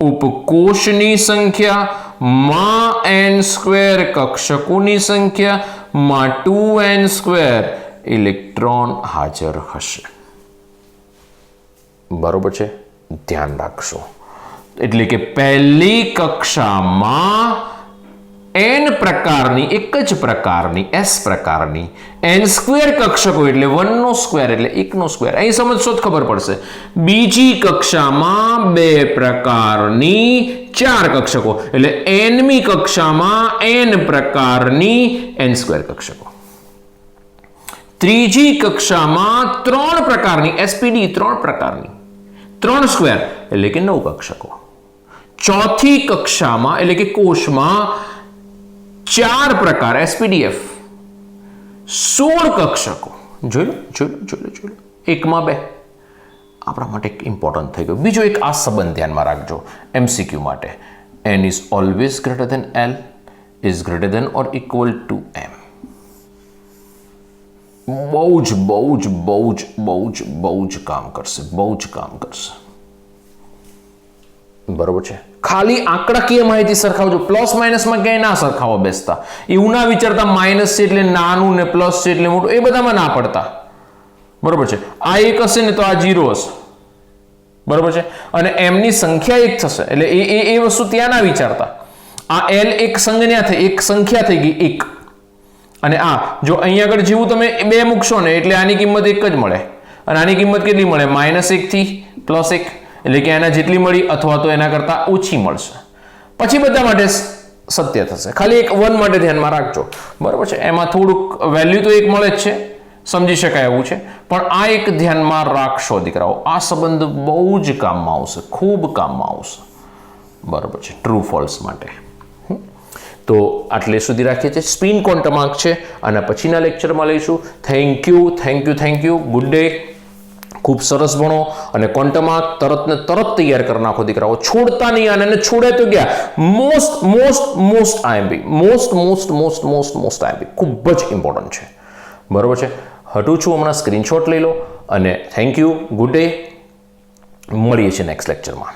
ઉપકોષની સંખ્યા માં n² કક્ષકોની સંખ્યા માં 2n² ઇલેક્ટ્રોન હાજર હશે. બરોબર છે? ધ્યાન રાખશો. એટલે કે પહેલી કક્ષામાં n પ્રકારની, એક જ પ્રકારની, s પ્રકારની n² કક્ષકો એટલે 1 નો સ્ક્વેર એટલે 1 નો સ્ક્વેર. અહીં સમજશો તો ખબર પડશે. બીજી કક્ષામાં 2 પ્રકારની 4 કક્ષકો એટલે nમી કક્ષામાં n પ્રકારની n² કક્ષકો. ત્રીજી કક્ષામાં 3 પ્રકારની SPD 3 પ્રકારની 3² એટલે કે 9 કક્ષકો. ચોથી કક્ષામાં એટલે કે કોષમાં 4 પ્રકાર SPDF 16 કક્ષકો. જોઈ લો. એકમાં 2. આપણા માટે એક ઇમ્પોર્ટન્ટ થઈ ગયું. બીજો એક આ સંબંધ ધ્યાનમાં રાખજો MCQ માટે. n is always greater than L is greater than or equal to m. બહુ જ કામ કરશે. બરોબર છે? ખાલી આંકડાકીય માહિતી સરખાવજો. પ્લસ માઇનસમાં ક્યાંય ના સરખાવો બેસતા. એવું ના વિચારતા માઇનસ છે એટલે નાનું ને પ્લસ છે એટલે મોટું, એ બધામાં ના પડતા. બરોબર છે? આ 1 હશે ને તો આ 0 હશે. બરોબર છે? અને m ની સંખ્યા 1 થશે એટલે એ વસ્તુ ત્યાં ના વિચારતા. આ L એક સંખ્યા થઈ ગઈ 1. અને આ જો અહીંયા આગળ જેવું તમે 2 મૂકશો ને એટલે આની કિંમત 1 જ મળે. અને આની કિંમત કેટલી મળે? -1 થી +1 એટલે કે એના જેટલી મળી અથવા તો એના કરતા ઓછી મળશે. પછી બધા માટે સત્ય થશે. ખાલી એક 1 માટે ધ્યાનમાં રાખજો. બરોબર છે? એમાં થોડુંક વેલ્યુ તો 1 મળે જ છે, સમજી શકાય એવું છે, પણ આ એક ધ્યાનમાં રાખશો દીકરાઓ. આ સંબંધ બહુ જ કામમાં આવશે, ખૂબ કામમાં આવશે. બરોબર છે? ટ્રુ ફોલ્સ માટે. તો આટલે સુધી રાખીએ છીએ. સ્પિન ક્વોન્ટમ આંક છે અને પછીના લેક્ચરમાં લઈશું. Thank you. Good day. ખૂબ સરસ ભણો અને ક્વોન્ટમમાં તરત ને તરત તૈયાર કરી નાખો દીકરાઓ, છોડતા નહીં આને, અને છોડે તો ગયા મોસ્ટ આઈએમપી, મોસ્ટ આઈએમપી ખૂબ જ ઇમ્પોર્ટન્ટ છે. બરોબર છે. હટું છું હમણાં, સ્ક્રીનશોટ લઈ લો અને થેન્ક યુ, ગુડ ડે, મળીએ છીએ નેક્સ્ટ લેક્ચરમાં.